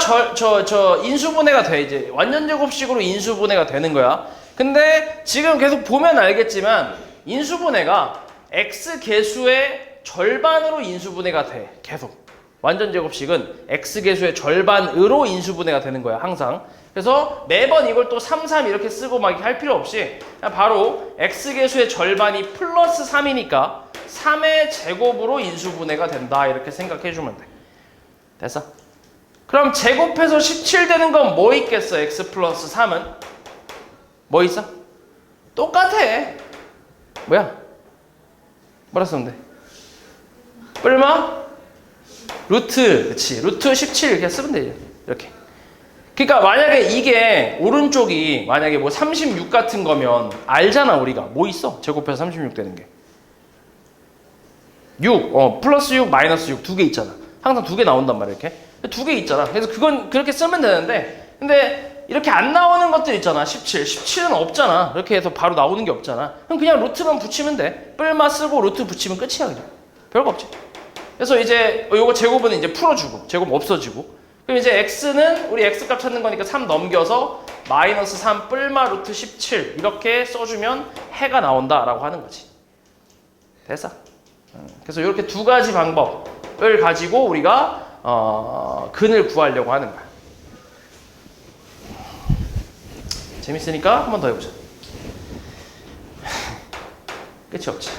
인수분해가 돼. 이제 완전 제곱식으로 인수분해가 되는 거야. 근데 지금 계속 보면 알겠지만 인수분해가 x 계수의 절반으로 인수분해가 돼. 계속. 완전 제곱식은 x 계수의 절반으로 인수분해가 되는 거야. 항상. 그래서 매번 이걸 또 3, 3 이렇게 쓰고 막 할 필요 없이 그냥 바로 x 계수의 절반이 플러스 3이니까 3의 제곱으로 인수분해가 된다. 이렇게 생각해 주면 돼. 됐어? 그럼 제곱해서 17 되는 건 뭐 있겠어? x 플러스 3은? 뭐 있어? 똑같아. 뭐야? 뭐라 쓰면 돼? 뿔마? 루트. 그치. 루트 17 이렇게 쓰면 되지. 이렇게. 그러니까 만약에 이게 오른쪽이 만약에 뭐 36 같은 거면 알잖아 우리가. 뭐 있어? 제곱해서 36 되는 게. 6. 플러스 6, 마이너스 6 두 개 있잖아. 항상 두 개 나온단 말이야 이렇게. 두 개 있잖아. 그래서 그건 그렇게 쓰면 되는데 근데 이렇게 안 나오는 것들 있잖아. 17. 17은 없잖아. 이렇게 해서 바로 나오는 게 없잖아. 그럼 그냥 루트만 붙이면 돼. 뿔마 쓰고 루트 붙이면 끝이야 그냥. 별거 없지. 그래서 이제 요거 제곱은 이제 풀어주고 제곱 없어지고 그럼 이제 x는 우리 x값 찾는 거니까 3 넘겨서 마이너스 3 뿔마 루트 17 이렇게 써주면 해가 나온다라고 하는 거지. 됐어? 그래서 이렇게 두 가지 방법을 가지고 우리가 근을 구하려고 하는 거야. 재밌으니까 한 번 더 해보자. 끝이 없지.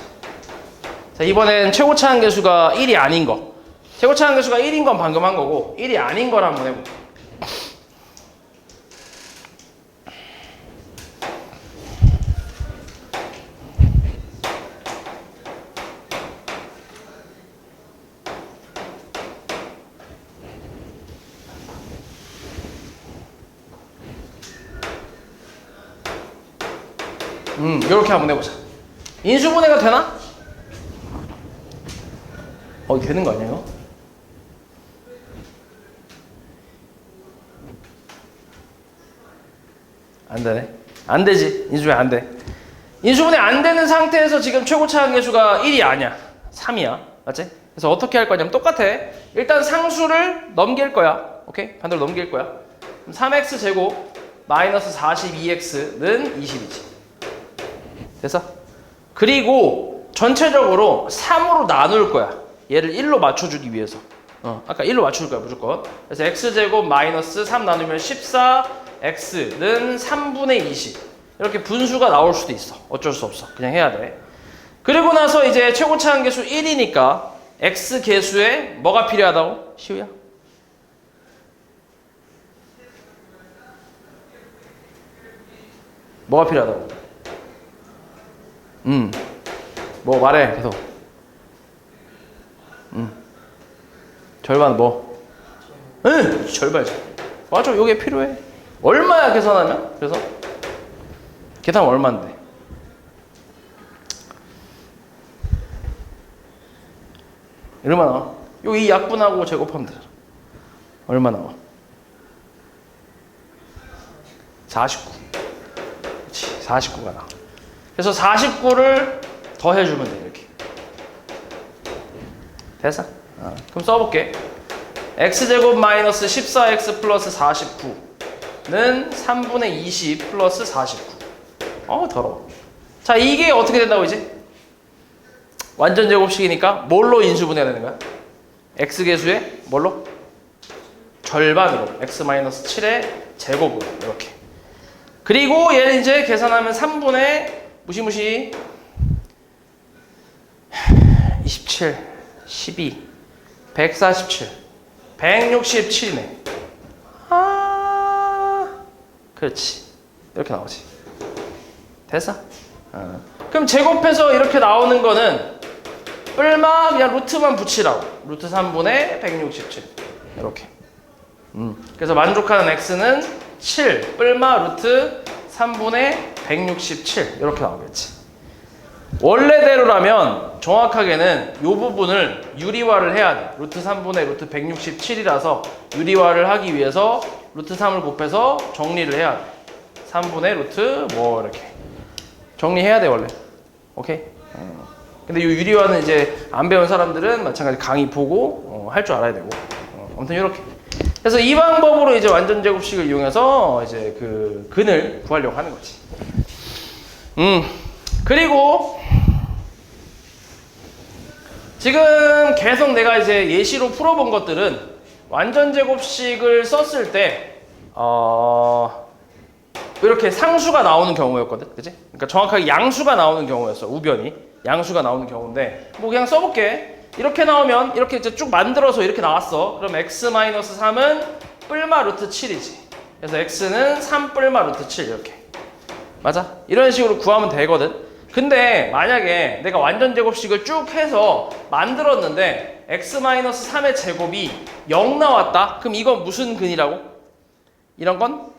자, 이번엔 최고차 한계수가 1이 아닌 거. 최고차 한계수가 1인 건 방금 한 거고 1이 아닌 걸 한번 해볼게. 이렇게 한번 해보자. 인수분해가 되나? 되는 거 아니에요? 안 되네. 안 되지. 인수분해 안 돼. 인수분해 안 되는 상태에서 지금 최고차 한계수가 1이 아니야. 3이야. 맞지? 그래서 어떻게 할 거냐면 똑같아. 일단 상수를 넘길 거야. 오케이? 반대로 넘길 거야. 그럼 3x 제곱 마이너스 42x는 20이지. 됐어? 그리고 전체적으로 3으로 나눌 거야. 얘를 1로 맞춰주기 위해서. 아까 1로 맞출 거야 무조건. 그래서 x제곱 마이너스 3 나누면 14x는 3분의 20 이렇게 분수가 나올 수도 있어. 어쩔 수 없어. 그냥 해야 돼. 그리고 나서 이제 최고차 한계수 1이니까 x 계수에 뭐가 필요하다고? 시우야? 뭐가 필요하다고? 뭐 말해 계속. 절반 뭐? 절반이지. 맞아, 요게 필요해. 얼마야 계산하면? 그래서 계산 얼마인데? 얼마 나와? 요 이 약분하고 제곱하면 되잖아. 얼마 나와? 49. 그렇지, 49가 나와. 그래서 49를 더해주면 돼 이렇게. 됐어? 그럼 써볼게. x제곱 마이너스 14x 플러스 49는 3분의 20 플러스 49. 더러워. 자, 이게 어떻게 된다고 이제? 완전 제곱식이니까 뭘로 인수분해가 되는 거야? x계수의 뭘로? 절반으로. x 마이너스 7의 제곱으로. 이렇게. 그리고 얘는 이제 계산하면 3분의 무시무시 27, 12, 147, 167이네. 그렇지. 이렇게 나오지. 됐어? 그럼 제곱해서 이렇게 나오는 거는 뿔마 그냥 루트만 붙이라고. 루트 3분의 167. 이렇게. 그래서 만족하는 x는 7, 뿔마 루트 3분의 167 이렇게 나오겠지. 원래대로라면 정확하게는 이 부분을 유리화를 해야 돼. 루트 3분의 루트 167이라서 유리화를 하기 위해서 루트 3을 곱해서 정리를 해야 돼. 3분의 루트 뭐 이렇게 정리해야 돼 원래. 오케이? 근데 이 유리화는 이제 안 배운 사람들은 마찬가지 강의 보고 할 줄 알아야 되고. 아무튼 이렇게. 그래서 이 방법으로 이제 완전 제곱식을 이용해서 이제 그 근을 구하려고 하는 거지. 그리고 지금 계속 내가 이제 예시로 풀어본 것들은 완전 제곱식을 썼을 때 이렇게 상수가 나오는 경우였거든, 그치? 그러니까 정확하게 양수가 나오는 경우였어. 우변이 양수가 나오는 경우인데 뭐 그냥 써볼게. 이렇게 나오면 이렇게 이제 쭉 만들어서 이렇게 나왔어. 그럼 x-3은 뿔마 루트 7이지. 그래서 x는 3 뿔마 루트 7 이렇게. 맞아? 이런 식으로 구하면 되거든. 근데 만약에 내가 완전 제곱식을 쭉 해서 만들었는데 x-3의 제곱이 0 나왔다? 그럼 이건 무슨 근이라고? 이런 건?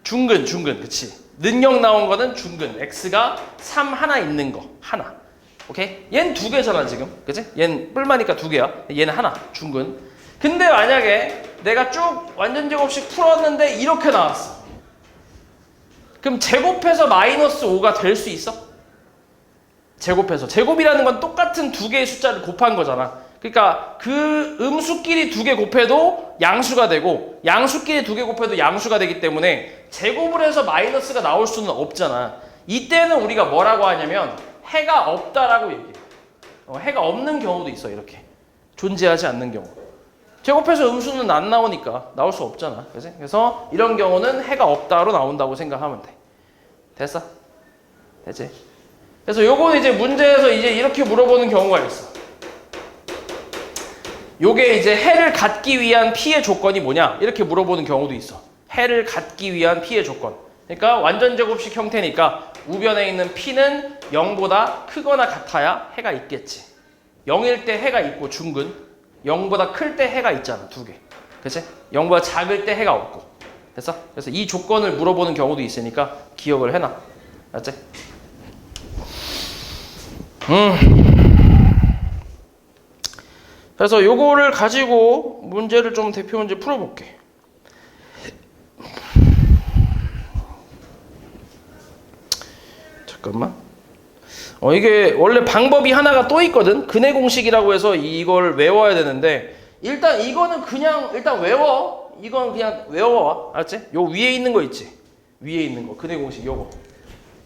중근, 그치? 능력 나온 거는 중근. x가 3 하나 있는 거, 하나. 오케이? 얘는 두 개잖아, 지금. 그치? 얘는 뿔마니까 두 개야. 얘는 하나, 중근. 근데 만약에 내가 쭉 완전 제곱식 풀었는데 이렇게 나왔어. 그럼 제곱해서 마이너스 5가 될 수 있어? 제곱해서. 제곱이라는 건 똑같은 두 개의 숫자를 곱한 거잖아. 그러니까 그 음수끼리 두 개 곱해도 양수가 되고 양수끼리 두 개 곱해도 양수가 되기 때문에 제곱을 해서 마이너스가 나올 수는 없잖아. 이때는 우리가 뭐라고 하냐면 해가 없다라고 얘기해. 해가 없는 경우도 있어. 이렇게. 존재하지 않는 경우. 제곱해서 음수는 안 나오니까 나올 수 없잖아. 그치? 그래서 이런 경우는 해가 없다로 나온다고 생각하면 돼. 됐어? 됐지? 그래서 요거는 이제 문제에서 이제 이렇게 물어보는 경우가 있어. 요게 이제 해를 갖기 위한 피의 조건이 뭐냐? 이렇게 물어보는 경우도 있어. 해를 갖기 위한 피의 조건. 그러니까 완전 제곱식 형태니까 우변에 있는 P는 0보다 크거나 같아야 해가 있겠지. 0일 때 해가 있고 중근, 0보다 클 때 해가 있잖아, 두 개. 그치? 0보다 작을 때 해가 없고. 됐어? 그래서 이 조건을 물어보는 경우도 있으니까 기억을 해놔. 알았지? 그래서 요거를 가지고 문제를 좀 대표 문제 풀어볼게. 잠깐만. 이게 원래 방법이 하나가 또 있거든. 근해 공식이라고 해서 이걸 외워야 되는데 일단 이거는 그냥 일단 외워. 이건 그냥 외워와. 알았지? 요 위에 있는 거 있지? 위에 있는 거. 근해 공식 요거.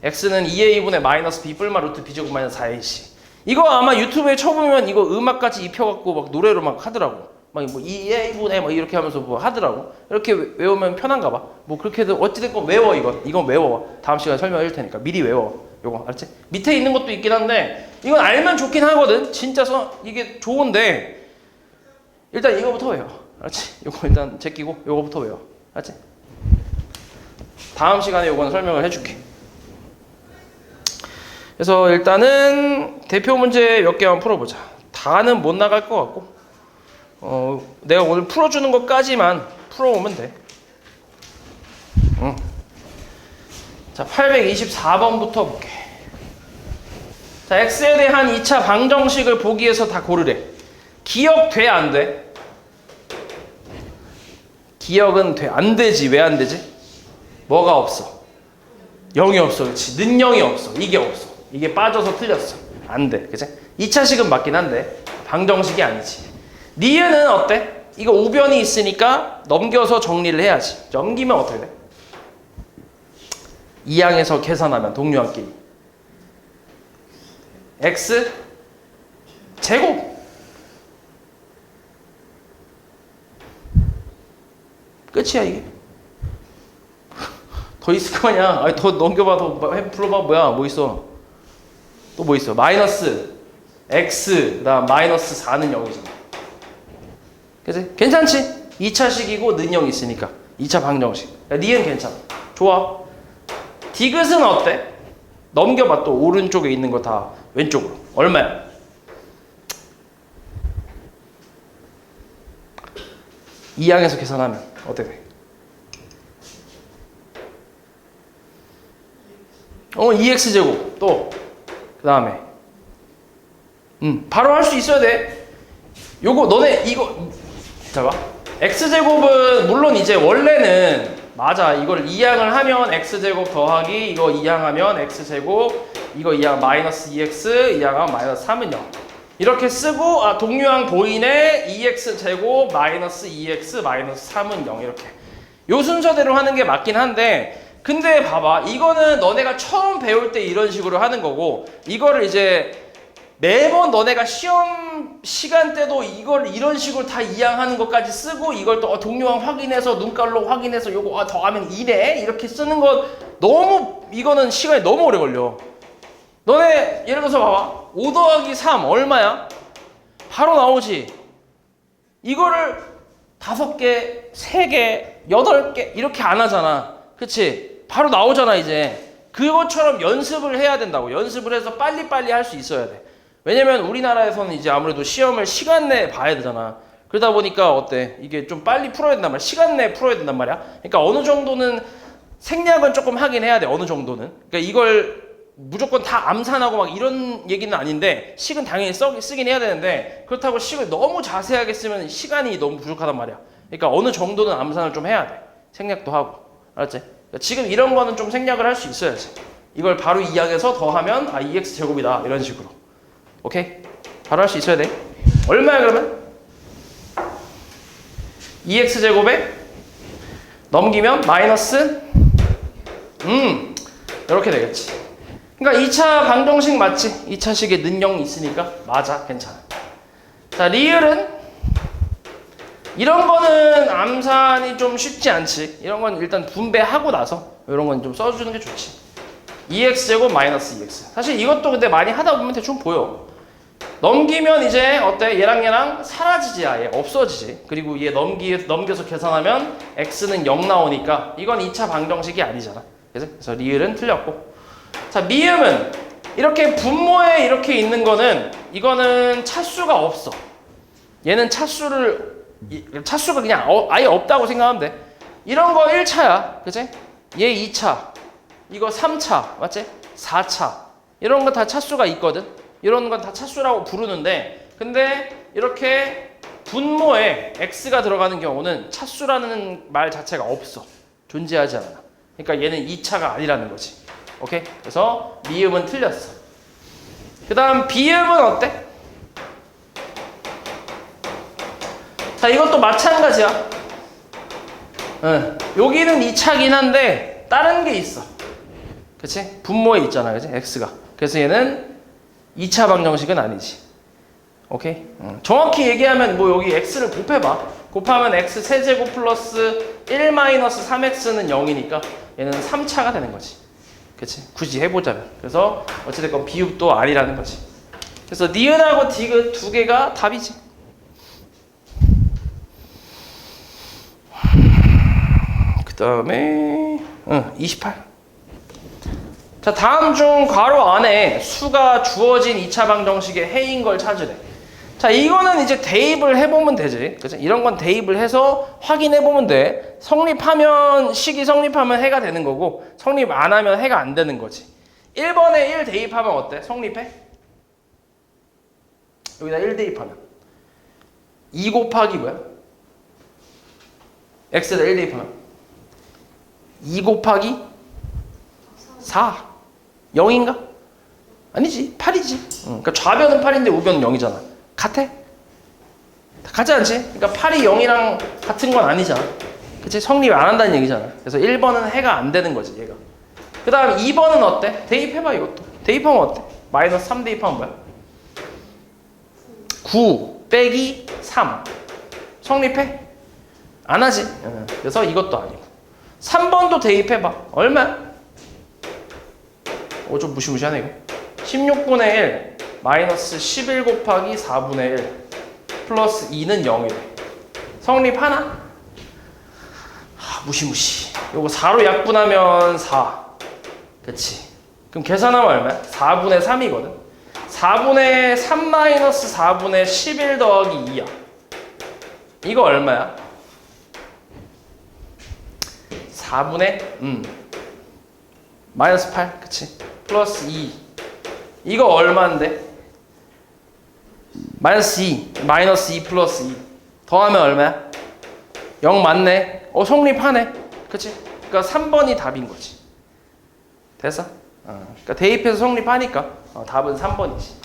x는 2a분의 마이너스 b 뿔마 루트 b제곱 마이너스 4ac. 이거 아마 유튜브에 쳐보면 이거 음악까지 입혀갖고 막 노래로 막 하더라고. 막 뭐 2a분의 막 이렇게 하면서 뭐 하더라고. 이렇게 외우면 편한가 봐. 뭐 그렇게 해도 어찌됐건 외워 이건 외워. 다음 시간에 설명해 줄 테니까 미리 외워. 요거 알았지? 밑에 있는 것도 있긴 한데 이건 알면 좋긴 하거든. 진짜 이게 좋은데 일단 이거부터 외워. 알았지? 요거 일단 제끼고 요거부터 외워. 알았지? 다음 시간에 요거는 설명을 해줄게. 그래서 일단은 대표 문제 몇 개만 풀어보자. 다는 못 나갈 것 같고 내가 오늘 풀어주는 것까지만 풀어오면 돼. 자, 824번부터 볼게. 자, x에 대한 2차 방정식을 보기 위해서 다 고르래. 기억돼, 안 돼? 기억은 돼. 안 되지. 왜 안 되지? 뭐가 없어? 0이 없어. 그렇지. 는 0이 없어. 이게 없어. 이게 빠져서 틀렸어. 안 돼. 그치? 2차식은 맞긴 한데 방정식이 아니지. 니은은 어때? 이거 우변이 있으니까 넘겨서 정리를 해야지. 넘기면 어떻게 돼? 이항에서 계산하면 동류항끼리 x 제곱 끝이야 이게. 더 있을 거 아니야. 아니, 더 넘겨봐. 더 불러봐. 뭐야 뭐 있어. 또 뭐 있어. 마이너스 x 그다음 마이너스 4는 0이잖아. 그치? 괜찮지? 2차식이고 는 0 있으니까 2차 방정식. 니은 괜찮아. 좋아. 디귿은 어때? 넘겨봐. 또 오른쪽에 있는 거 다 왼쪽으로. 얼마야? 이항에서 계산하면 어떻게 돼? 2x제곱. 또 그 다음에 바로 할 수 있어야 돼. 요거 너네 이거 잠깐. x제곱은 물론 이제 원래는 맞아. 이걸 이항을 하면 x제곱 더하기 이거 이항하면 x제곱 이거 이항 마이너스 2x 이항하면 마이너스 3은 0 이렇게 쓰고 동류항 보이네 2x제곱 마이너스 2x 마이너스 3은 0 이렇게 요 순서대로 하는 게 맞긴 한데 근데 봐봐. 이거는 너네가 처음 배울 때 이런 식으로 하는 거고 이거를 이제 매번 너네가 시험 시간 때도 이걸 이런 식으로 다 이항하는 것까지 쓰고 이걸 또 동류항 확인해서 눈깔로 확인해서 요거 더하면 2네 이렇게 쓰는 건 너무 이거는 시간이 너무 오래 걸려. 너네 예를 들어서 봐봐. 5 더하기 3 얼마야? 바로 나오지. 이거를 5개, 3개, 8개 이렇게 안 하잖아. 그치? 바로 나오잖아 이제. 그것처럼 연습을 해야 된다고. 연습을 해서 빨리빨리 할 수 있어야 돼. 왜냐면 우리나라에서는 이제 아무래도 시험을 시간 내에 봐야 되잖아. 그러다 보니까 어때? 이게 좀 빨리 풀어야 된단 말이야. 시간 내에 풀어야 된단 말이야. 그러니까 어느 정도는 생략은 조금 하긴 해야 돼. 어느 정도는. 그러니까 이걸 무조건 다 암산하고 막 이런 얘기는 아닌데 식은 당연히 쓰긴 해야 되는데 그렇다고 식을 너무 자세하게 쓰면 시간이 너무 부족하단 말이야. 그러니까 어느 정도는 암산을 좀 해야 돼. 생략도 하고. 알았지? 그러니까 지금 이런 거는 좀 생략을 할 수 있어야지. 이걸 바로 이항해서 더하면 2x 제곱이다. 이런 식으로. 오케이? 바로 할 수 있어야 돼. 얼마야 그러면? 2x 제곱에 넘기면 마이너스 이렇게 되겠지. 그러니까 2차 방정식 맞지? 2차식에 는 0이 있으니까 맞아. 괜찮아. 자, 리을은 이런 거는 암산이 좀 쉽지 않지. 이런 건 일단 분배하고 나서 이런 건 좀 써주는 게 좋지. 2x제곱 마이너스 2x. 사실 이것도 근데 많이 하다 보면 대충 보여. 넘기면 이제 어때? 얘랑 사라지지. 아예 없어지지. 그리고 얘 넘겨서 계산하면 x는 0 나오니까 이건 2차 방정식이 아니잖아. 그래서 리을은 틀렸고. 자, 미음은 이렇게 분모에 이렇게 있는 거는 이거는 차수가 없어. 얘는 차수가 그냥 아예 없다고 생각하면 돼. 이런 거 1차야. 그치? 얘 2차. 이거 3차. 맞지? 4차. 이런 거 다 차수가 있거든. 이런 건 다 차수라고 부르는데 근데 이렇게 분모에 x가 들어가는 경우는 차수라는 말 자체가 없어. 존재하지 않아. 그러니까 얘는 2차가 아니라는 거지. 오케이? 그래서 미음은 틀렸어. 그 다음 비음은 어때? 자, 이것도 마찬가지야. 여기는 2차긴 한데 다른 게 있어. 그치? 분모에 있잖아. 그치? x가. 그래서 얘는 2차 방정식은 아니지. 오케이? 정확히 얘기하면 뭐 여기 x를 곱해봐. 곱하면 x 세제곱 플러스 1 마이너스 3x는 0이니까 얘는 3차가 되는 거지. 그치? 굳이 해보자면. 그래서 어찌됐건 비읍도 아니라는 거지. 그래서 니은하고 디귿 두 개가 답이지. 그 다음에 28. 자, 다음 중 괄호 안에 수가 주어진 2차 방정식의 해인 걸 찾으래. 자, 이거는 이제 대입을 해보면 되지. 그치? 이런 건 대입을 해서 확인해보면 돼. 식이 성립하면 해가 되는 거고, 성립 안 하면 해가 안 되는 거지. 1번에 1 대입하면 어때? 성립해? 여기다 1 대입하면. 2 곱하기 뭐야? x에다 1 대입하면. 2 곱하기 4. 0인가? 아니지. 8이지. 그러니까 좌변은 8인데 우변은 0이잖아. 같아? 같지 않지? 그러니까 8이 0이랑 같은 건 아니잖아. 그치? 성립 안 한다는 얘기잖아. 그래서 1번은 해가 안 되는 거지, 얘가. 그 다음 2번은 어때? 대입해봐, 이것도. 대입하면 어때? 마이너스 3 대입하면 뭐야? 9 빼기 3. 성립해? 안 하지. 그래서 이것도 아니고. 3번도 대입해봐. 얼마야? 좀 무시무시하네, 이거. 16분의 1 마이너스 11 곱하기 4분의 1 플러스 2는 0이래. 성립하나? 무시무시. 요거 4로 약분하면 4. 그치? 그럼 계산하면 얼마야? 4분의 3이거든. 4분의 3 마이너스 4분의 11 더하기 2야. 이거 얼마야? 4분의 마이너스 8. 그치? 플러스 2. 이거 얼마인데? 마이너스 2. 마이너스 2 플러스 2. 더하면 얼마야? 0 맞네. 성립하네. 그치? 그러니까 3번이 답인 거지. 됐어? 그러니까 대입해서 성립하니까 답은 3번이지.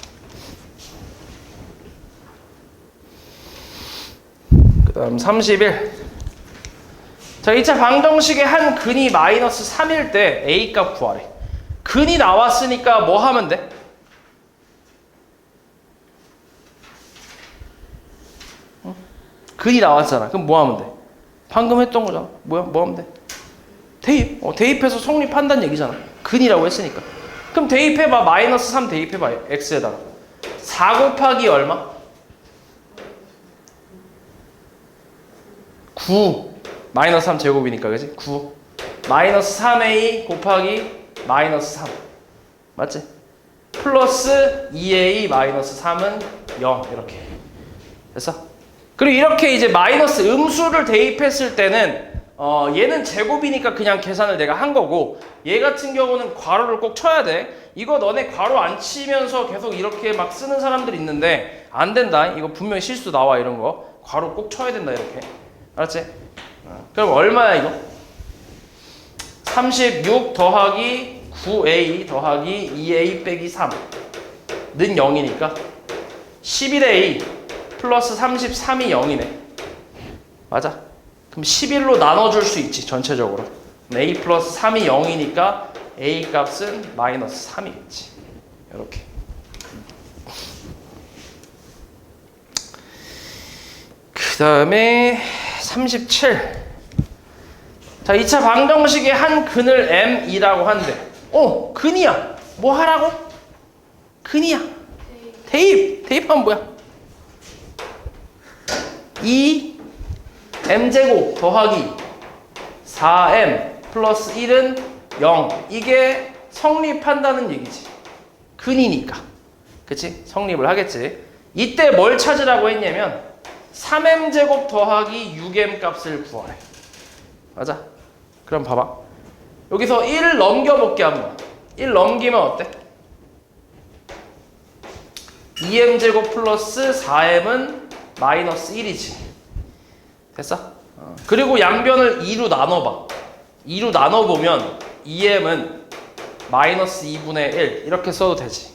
그 다음 31. 자, 2차 방정식의 한 근이 마이너스 3일 때 A 값 구하래. 근이 나왔으니까 뭐 하면 돼? 근이 나왔잖아. 그럼 뭐 하면 돼? 방금 했던 거잖아. 뭐야? 뭐 하면 돼? 대입. 대입해서 성립한다는 얘기잖아. 근이라고 했으니까. 그럼 대입해봐. 마이너스 3 대입해봐. x에다가. 4 곱하기 얼마? 9. 마이너스 3 제곱이니까, 그지? 9. 마이너스 3a 곱하기 마이너스 3. 맞지? 플러스 2a 마이너스 3은 0. 이렇게. 됐어? 그리고 이렇게 이제 마이너스 음수를 대입했을 때는 얘는 제곱이니까 그냥 계산을 내가 한 거고, 얘 같은 경우는 괄호를 꼭 쳐야 돼. 이거 너네 괄호 안 치면서 계속 이렇게 막 쓰는 사람들이 있는데 안 된다. 이거 분명히 실수 나와, 이런 거. 괄호 꼭 쳐야 된다, 이렇게. 알았지? 그럼 얼마야, 이거? 36 더하기 9a 더하기 2a 빼기 3는 0이니까 11a 플러스 33이 0이네. 맞아? 그럼 11로 나눠줄 수 있지, 전체적으로. a 플러스 3이 0이니까 a 값은 마이너스 3이겠지. 이렇게. 그 다음에 37. 자, 2차 방정식의 한 근을 m이라고 한대. 근이야. 뭐 하라고? 근이야. 대입. 대입하면 뭐야? 2m제곱 더하기 4m 플러스 1은 0. 이게 성립한다는 얘기지. 근이니까. 그치? 성립을 하겠지. 이때 뭘 찾으라고 했냐면 3m제곱 더하기 6m 값을 구하래. 맞아? 그럼 봐봐. 여기서 1 넘겨볼게 한번. 1 넘기면 어때? 2m제곱 플러스 4m은 마이너스 1이지. 됐어? 그리고 양변을 2로 나눠봐. 2로 나눠보면 2m은 마이너스 2분의 1 이렇게 써도 되지.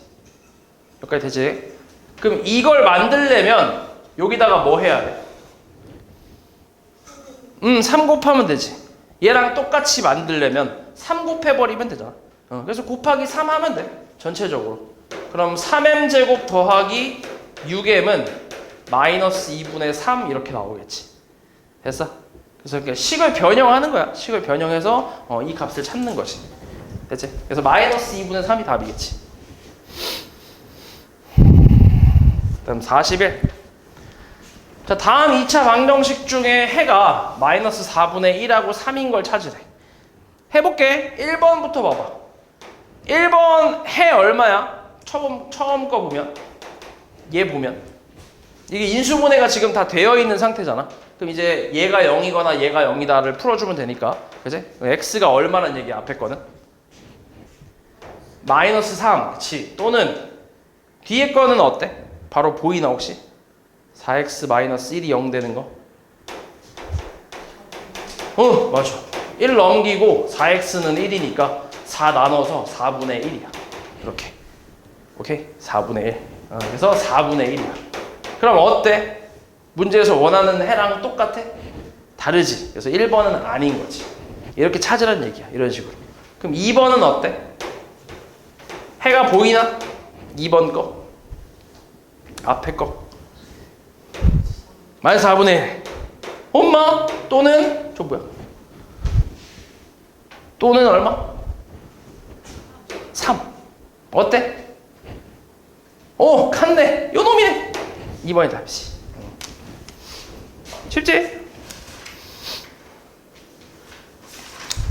여기까지 되지? 그럼 이걸 만들려면 여기다가 뭐 해야 돼? 3 곱하면 되지. 얘랑 똑같이 만들려면 3 곱해버리면 되잖아. 그래서 곱하기 3 하면 돼. 전체적으로. 그럼 3m제곱 더하기 6m은 마이너스 2분의 3 이렇게 나오겠지. 됐어? 그래서 그러니까 식을 변형하는 거야. 식을 변형해서 이 값을 찾는 것이. 됐지? 그래서 마이너스 2분의 3이 답이겠지. 그다음 41. 자, 다음 2차 방정식 중에 해가 마이너스 4분의 1하고 3인 걸 찾으래. 해볼게. 1번부터 봐봐. 1번 해 얼마야? 처음 거 보면. 얘 보면. 이게 인수분해가 지금 다 되어 있는 상태잖아. 그럼 이제 얘가 0이거나 얘가 0이다를 풀어주면 되니까. 그치? x가 얼마란 얘기야, 앞에 거는? 마이너스 3. 그치? 또는 뒤에 거는 어때? 바로 보이나 혹시? 4x 마이너스 1이 0 되는 거? 맞아. 1 넘기고 4x는 1이니까 4 나눠서 4분의 1이야. 이렇게. 오케이? 4분의 1. 그래서 4분의 1이야. 그럼 어때? 문제에서 원하는 해랑 똑같아? 다르지. 그래서 1번은 아닌 거지. 이렇게 찾으란 얘기야. 이런 식으로. 그럼 2번은 어때? 해가 보이나? 2번 거. 앞에 거. 마이너스 4분의 1. 엄마 또는 저 뭐야? 또는 얼마? 3. 어때? 오, 갔네. 요 놈이네. 2번이 답이지. 쉽지?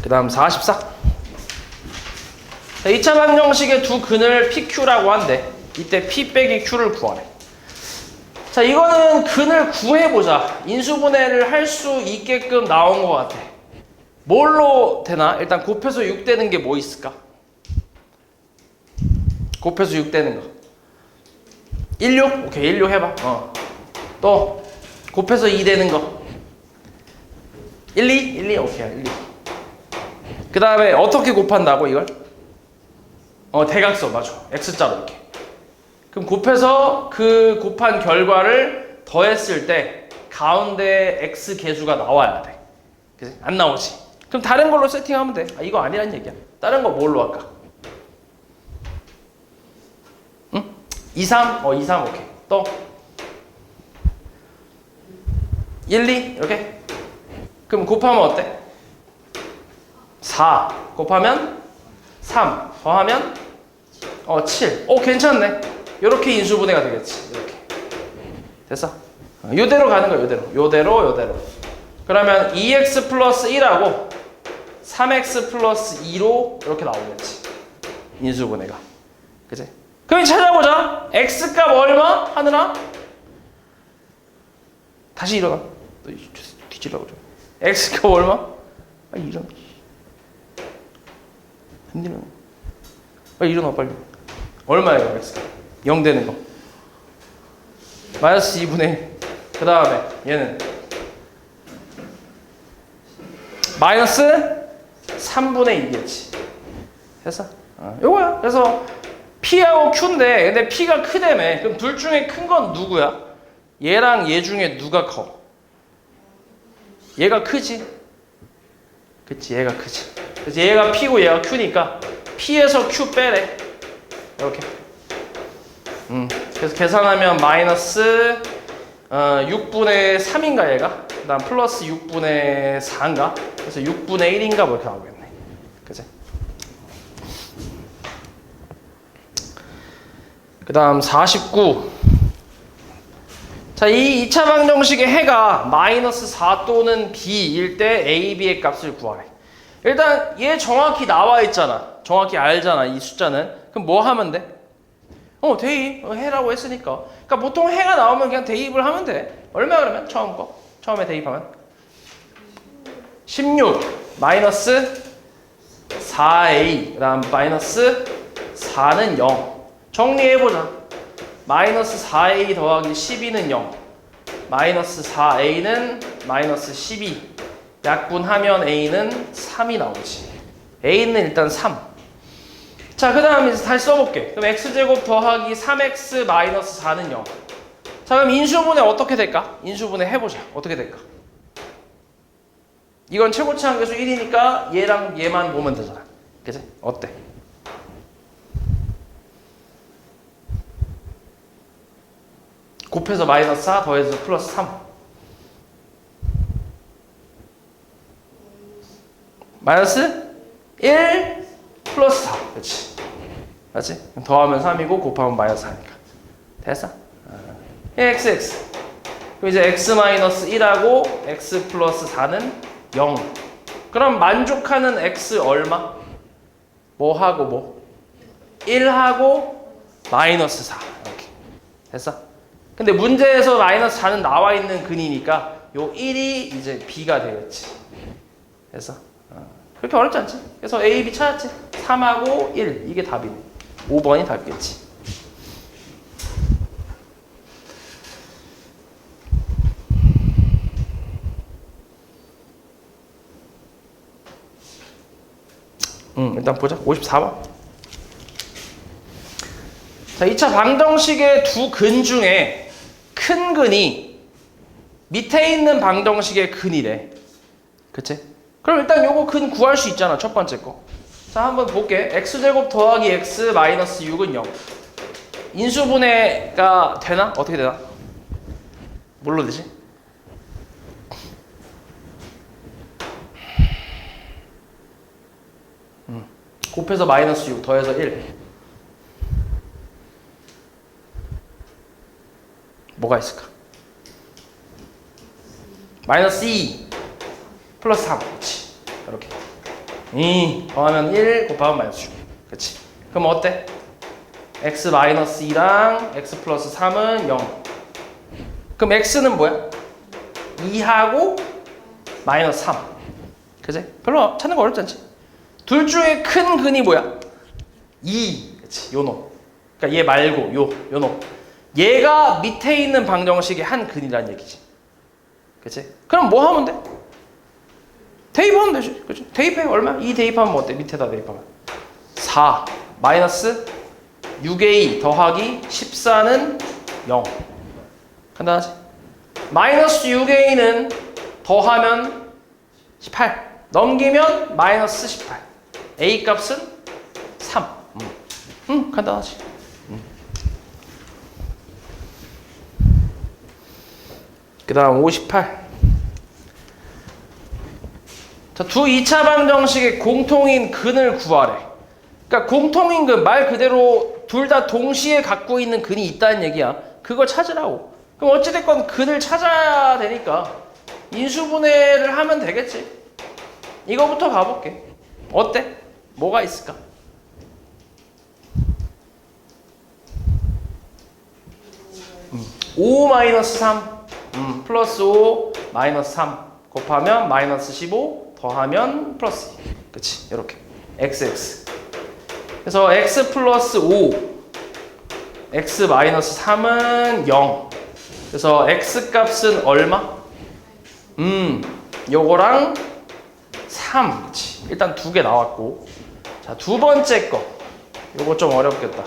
그 다음 44. 자, 2차 방정식의 두 근을 PQ라고 한대. 이때 P 빼기 Q를 구하래. 자, 이거는 근을 구해보자. 인수분해를 할 수 있게끔 나온 것 같아. 뭘로 되나? 일단 곱해서 6 되는 게 뭐 있을까? 곱해서 6 되는 거. 16? 오케이, 16 해봐. 또 곱해서 2 되는 거. 1, 2? 1, 2? 오케이, 1, 2. 그 다음에 어떻게 곱한다고 이걸? 대각선 맞아. X자로 이렇게. 그럼 곱해서 그 곱한 결과를 더했을 때 가운데 X 개수가 나와야 돼. 그치? 안 나오지. 그럼 다른 걸로 세팅하면 돼. 이거 아니란 얘기야. 다른 거 뭘로 할까? 응? 2, 3? 2, 3 오케이. 또 1, 2 이렇게. 그럼 곱하면 어때? 4 곱하면 3 더하면 7. 괜찮네. 이렇게 인수분해가 되겠지. 이렇게. 됐어? 요대로 가는 거야. 요대로. 그러면 2x 플러스 1하고 3x 플러스 2로 이렇게 나오겠지. 인수분해가. 그치? 그럼 찾아보자. x값 얼마? 하느라? 다시 일어나. 너 뒤질라고 좀. x값 얼마? 일어나. 안 일어나. 빨리 일어나 빨리. 얼마예요 x값? 0 되는 거. 마이너스 2분의 1. 그 다음에 얘는 마이너스 3분의 2겠지. 됐어? 요거야. 그래서 P하고 Q인데 근데 P가 크다며. 그럼 둘 중에 큰 건 누구야? 얘랑 얘 중에 누가 커? 얘가 크지? 그치, 얘가 크지. 그래서 얘가 P고 얘가 Q니까 P에서 Q 빼래. 이렇게. 그래서 계산하면 마이너스 6분의 3인가 얘가? 그 다음 플러스 6분의 4인가? 그래서 6분의 1인가 뭐 이렇게 나오겠네. 그치? 그 다음 49. 자, 이 2차 방정식의 해가 마이너스 4 또는 B일 때 A, B의 값을 구하래. 일단 얘 정확히 나와 있잖아. 정확히 알잖아, 이 숫자는. 그럼 뭐 하면 돼? 대입. 해라고 했으니까. 그러니까 보통 해가 나오면 그냥 대입을 하면 돼. 얼마 그러면? 처음에 대입하면 16 마이너스 4A 그 다음 마이너스 4는 0. 정리해보자. 마이너스 4A 더하기 12는 0. 마이너스 4A는 마이너스 12. 약분하면 A는 3이 나오지. A는 일단 3. 자, 그 다음에 다시 써볼게. 그럼 X제곱 더하기 3X 마이너스 4는 0. 자, 그럼 인수분해 어떻게 될까? 인수분해 해보자. 어떻게 될까? 이건 최고치 한계수 1이니까 얘랑 얘만 보면 되잖아. 그치? 어때? 곱해서 마이너스 4 더해서 플러스 3. 마이너스 1 플러스 4. 그렇지. 맞지? 더하면 3이고 곱하면 마이너스 4니까. 됐어? x. 그럼 이제 x 마이너스 1하고 x 플러스 4는 0. 그럼 만족하는 x 얼마? 뭐 하고 뭐? 1하고 마이너스 4. 이렇게. 됐어? 근데 문제에서 마이너스 4는 나와 있는 근이니까 요 1이 이제 b가 되겠지. 됐어? 그렇게 어렵지 않지? 그래서 A, B 찾았지? 3하고 1 이게 답이네. 5번이 답이겠지. 일단 보자. 54번. 자, 2차 방정식의 두 근 중에 큰 근이 밑에 있는 방정식의 근이래. 그치? 그럼 일단 요거 근 구할 수 있잖아. 첫 번째 거. 자, 한번 볼게. x제곱 더하기 x 마이너스 6은 0. 인수분해가 되나? 어떻게 되나? 뭘로 되지? 곱해서 마이너스 6 더해서 1. 뭐가 있을까? 마이너스 2 플러스 3. 그렇지. 이렇게. 2 더하면 1 곱하면 마이너스 6. 그렇지. 그럼 어때? x 마이너스 2랑 x 플러스 3은 0. 그럼 x는 뭐야? 2하고 마이너스 3. 그치? 별로 찾는 거 어렵지 않지? 둘 중에 큰 근이 뭐야? 2. 그치? 요 놈. 그러니까 얘 말고 요 놈. 얘가 밑에 있는 방정식의 한 근이라는 얘기지. 그치? 그럼 뭐 하면 돼? 대입하면 되지. 그치? 대입해. 얼마? 2 대입하면 뭐 어때? 밑에다 대입하면 4 마이너스 6a 더하기 14는 0. 간단하지? 마이너스 6a는 더하면 18 넘기면 마이너스 18 a 값은 3. 간단하지? 그 다음 58. 자, 두 2차 방정식의 공통인 근을 구하래. 그러니까 공통인 근 말 그대로 둘 다 동시에 갖고 있는 근이 있다는 얘기야. 그걸 찾으라고. 그럼 어찌됐건 근을 찾아야 되니까 인수분해를 하면 되겠지. 이거부터 가볼게. 어때? 뭐가 있을까? 5 마이너스 3 플러스 5 마이너스 3 곱하면 마이너스 15 더하면 플러스 2. 그치? 이렇게 xx. 그래서 x 플러스 5 x 마이너스 3은 0. 그래서 x 값은 얼마? 요거랑 3. 그치? 일단 두 개 나왔고. 자, 두 번째 거. 요거 좀 어렵겠다.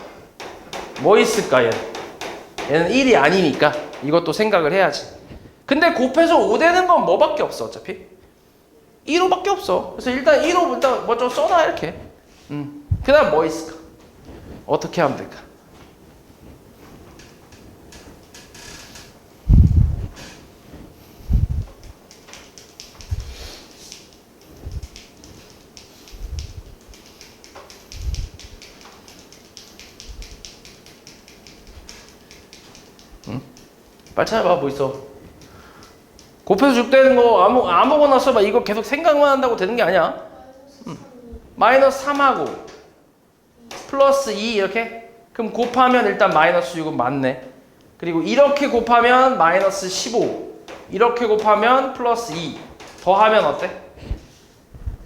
뭐 있을까 얘는? 얘는 1이 아니니까 이것도 생각을 해야지. 근데 곱해서 5 되는 건 뭐밖에 없어 어차피? 1호밖에 없어. 그래서 일단 1호 일단 뭐 좀 써놔 이렇게. 그 다음 뭐 있을까? 어떻게 하면 될까? 빨리 찾아봐. 뭐 있어? 곱해서 6 되는 거 아무거나 써봐. 이거 계속 생각만 한다고 되는 게 아니야. 마이너스 3하고 플러스 2 이렇게? 그럼 곱하면 일단 마이너스 6은 맞네. 그리고 이렇게 곱하면 마이너스 15 이렇게 곱하면 플러스 2 더하면 어때?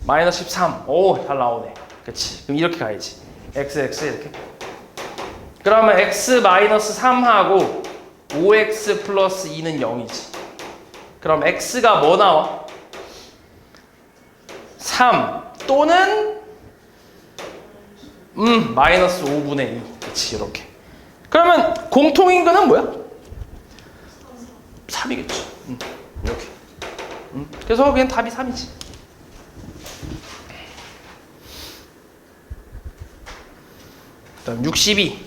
마이너스 13. 오, 잘 나오네. 그치? 그럼 이렇게 가야지. x 이렇게. 그러면 x 마이너스 3하고 5x 플러스 2는 0이지. 그럼 x가 뭐 나와? 3 또는 마이너스 5분의 2. 그치, 이렇게. 그러면 공통인근은 뭐야? 3이겠지. 이렇게. 그래서 그냥 답이 3이지. 그다음 62.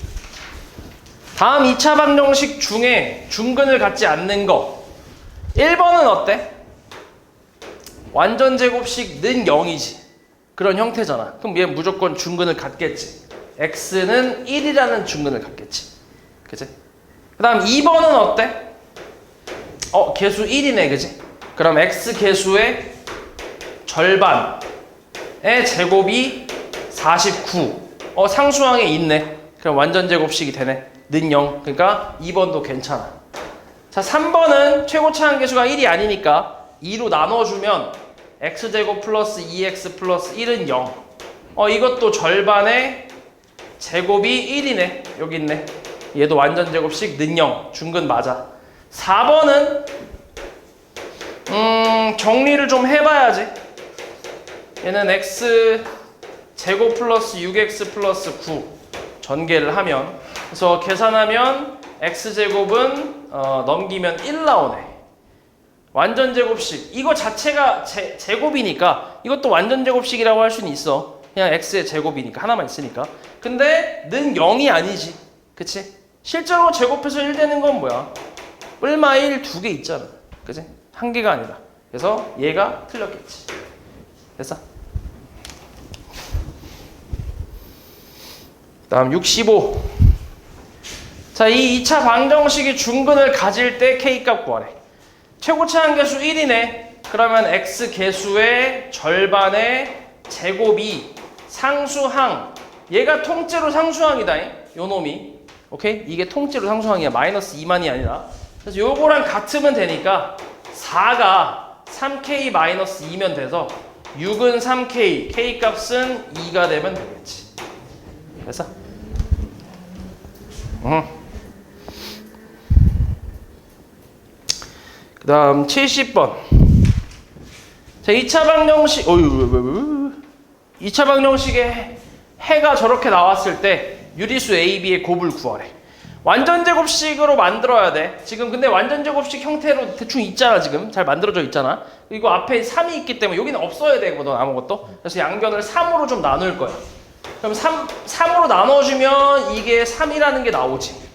다음 2차 방정식 중에 중근을 갖지 않는 거. 1번은 어때? 완전 제곱식 는 0이지. 그런 형태잖아. 그럼 얘 무조건 중근을 갖겠지. x는 1이라는 중근을 갖겠지. 그치? 그 다음 2번은 어때? 개수 1이네. 그치? 그럼 x 개수의 절반의 제곱이 49. 상수항에 있네. 그럼 완전 제곱식이 되네. 는 0. 그러니까 2번도 괜찮아. 자, 3번은 최고차항 개수가 1이 아니니까 2로 나눠주면 x제곱 플러스 2x 플러스 1은 0. 이것도 절반의 제곱이 1이네. 여기 있네. 얘도 완전 제곱식 는 0. 중근 맞아. 4번은 정리를 좀 해봐야지. 얘는 x 제곱 플러스 6x 플러스 9 전개를 하면, 그래서 계산하면 x제곱은 넘기면 1 나오네. 완전 제곱식. 이거 자체가 제곱이니까 이것도 완전 제곱식이라고 할 수는 있어. 그냥 x의 제곱이니까 하나만 있으니까. 근데 는 0이 아니지. 그치? 실제로 제곱해서 1 되는 건 뭐야? 뿔마 1 두 개 있잖아. 그치? 한 개가 아니라. 그래서 얘가 틀렸겠지. 됐어? 다음 65. 자, 이 2차 방정식이 중근을 가질 때 K값 구하래. 최고차 한계수 1이네. 그러면 X 개수의 절반의 제곱이 상수항. 얘가 통째로 상수항이다. 요 놈이. 오케이? 이게 통째로 상수항이야. 마이너스 2만이 아니라. 그래서 요거랑 같으면 되니까 4가 3K 마이너스 2면 돼서 6은 3K, K값은 2가 되면 되겠지. 됐어? 그 다음 70번. 자, 2차 방정식, 2차 방정식에 해가 저렇게 나왔을 때 유리수 A, B의 곱을 구하래. 완전 제곱식으로 만들어야 돼. 지금 근데 완전 제곱식 형태로 대충 있잖아. 지금 잘 만들어져 있잖아. 그리고 앞에 3이 있기 때문에 여기는 없어야 되거든, 아무것도. 그래서 양변을 3으로 좀 나눌 거야. 그럼 3으로 나눠주면 이게 3이라는 게 나오지.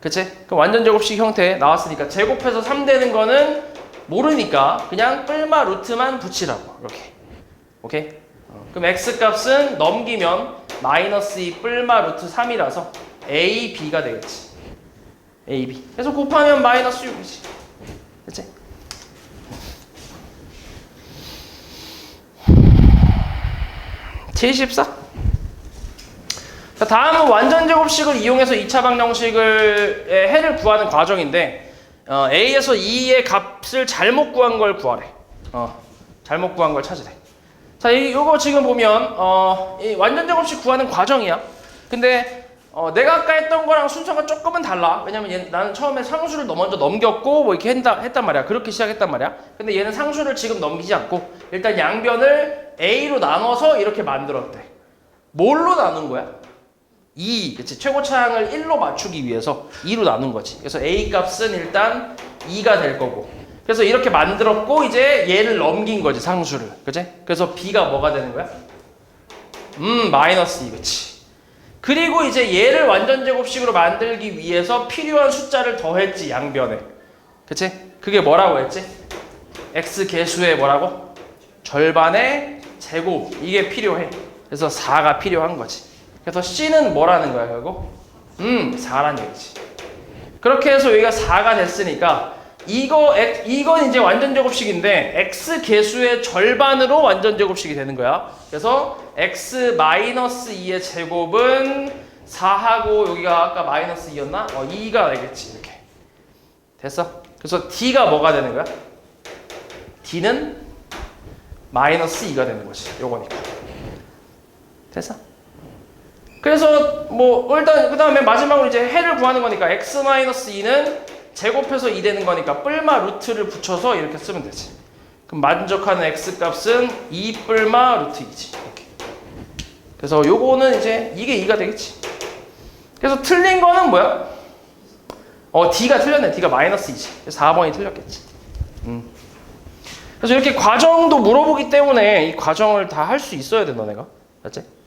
그치? 그럼 완전 제곱식 형태 나왔으니까 제곱해서 3 되는 거는 모르니까 그냥 뿔마 루트만 붙이라고. 이렇게. 오케이? 그럼 x 값은 넘기면 마이너스 2 뿔마 루트 3이라서 a, b가 되겠지. a, b. 그래서 곱하면 마이너스 6이지. 그치? 제24. 자, 다음은 완전 제곱식을 이용해서 2차 방정식의 해를 구하는 과정인데 A에서 2의 값을 잘못 구한 걸 구하래. 잘못 구한 걸 찾으래. 자, 요거 지금 보면 이 완전 제곱식 구하는 과정이야. 근데 내가 아까 했던 거랑 순서가 조금은 달라. 왜냐면 나는 처음에 상수를 먼저 넘겼고 뭐 이렇게 했단 말이야. 그렇게 시작했단 말이야. 근데 얘는 상수를 지금 넘기지 않고 일단 양변을 A로 나눠서 이렇게 만들었대. 뭘로 나눈 거야? 2, 그치? 최고차항을 1로 맞추기 위해서 2로 나눈 거지. 그래서 A 값은 일단 2가 될 거고. 그래서 이렇게 만들었고 이제 얘를 넘긴 거지, 상수를. 그치? 그래서 B가 뭐가 되는 거야? 마이너스 2, 그치? 그리고 이제 얘를 완전 제곱식으로 만들기 위해서 필요한 숫자를 더했지, 양변에. 그치? 그게 뭐라고 했지? X 개수의 뭐라고? 절반의 제곱. 이게 필요해. 그래서 4가 필요한 거지. 그래서 C는 뭐라는 거야, 결국? 4란 얘기지. 그렇게 해서 여기가 4가 됐으니까 이건 이제 완전 제곱식인데 X 개수의 절반으로 완전 제곱식이 되는 거야. 그래서 X 마이너스 2의 제곱은 4하고 여기가 아까 마이너스 2였나? 2가 되겠지, 이렇게. 됐어? 그래서 D가 뭐가 되는 거야? D는 마이너스 2가 되는 거지, 요거니까. 됐어? 그래서 뭐 일단 그 다음에 마지막으로 이제 해를 구하는 거니까 x-2는 제곱해서 2 되는 거니까 뿔마 루트를 붙여서 이렇게 쓰면 되지. 그럼 만족하는 x 값은 2 뿔마 루트 2지. 이렇게. 그래서 요거는 이제 이게 2가 되겠지. 그래서 틀린 거는 뭐야? D가 틀렸네. D가 마이너스 2지. 그래서 4번이 틀렸겠지. 그래서 이렇게 과정도 물어보기 때문에 이 과정을 다 할 수 있어야 돼, 너네가. 알지?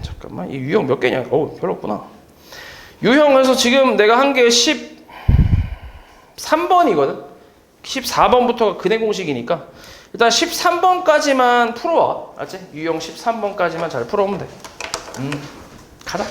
잠깐만, 이 유형 몇 개냐? 별로 없구나. 유형에서 지금 내가 한 게 13번이거든? 14번부터가 근해 공식이니까 일단 13번까지만 풀어와. 알지? 유형 13번까지만 잘 풀어오면 돼. 가자.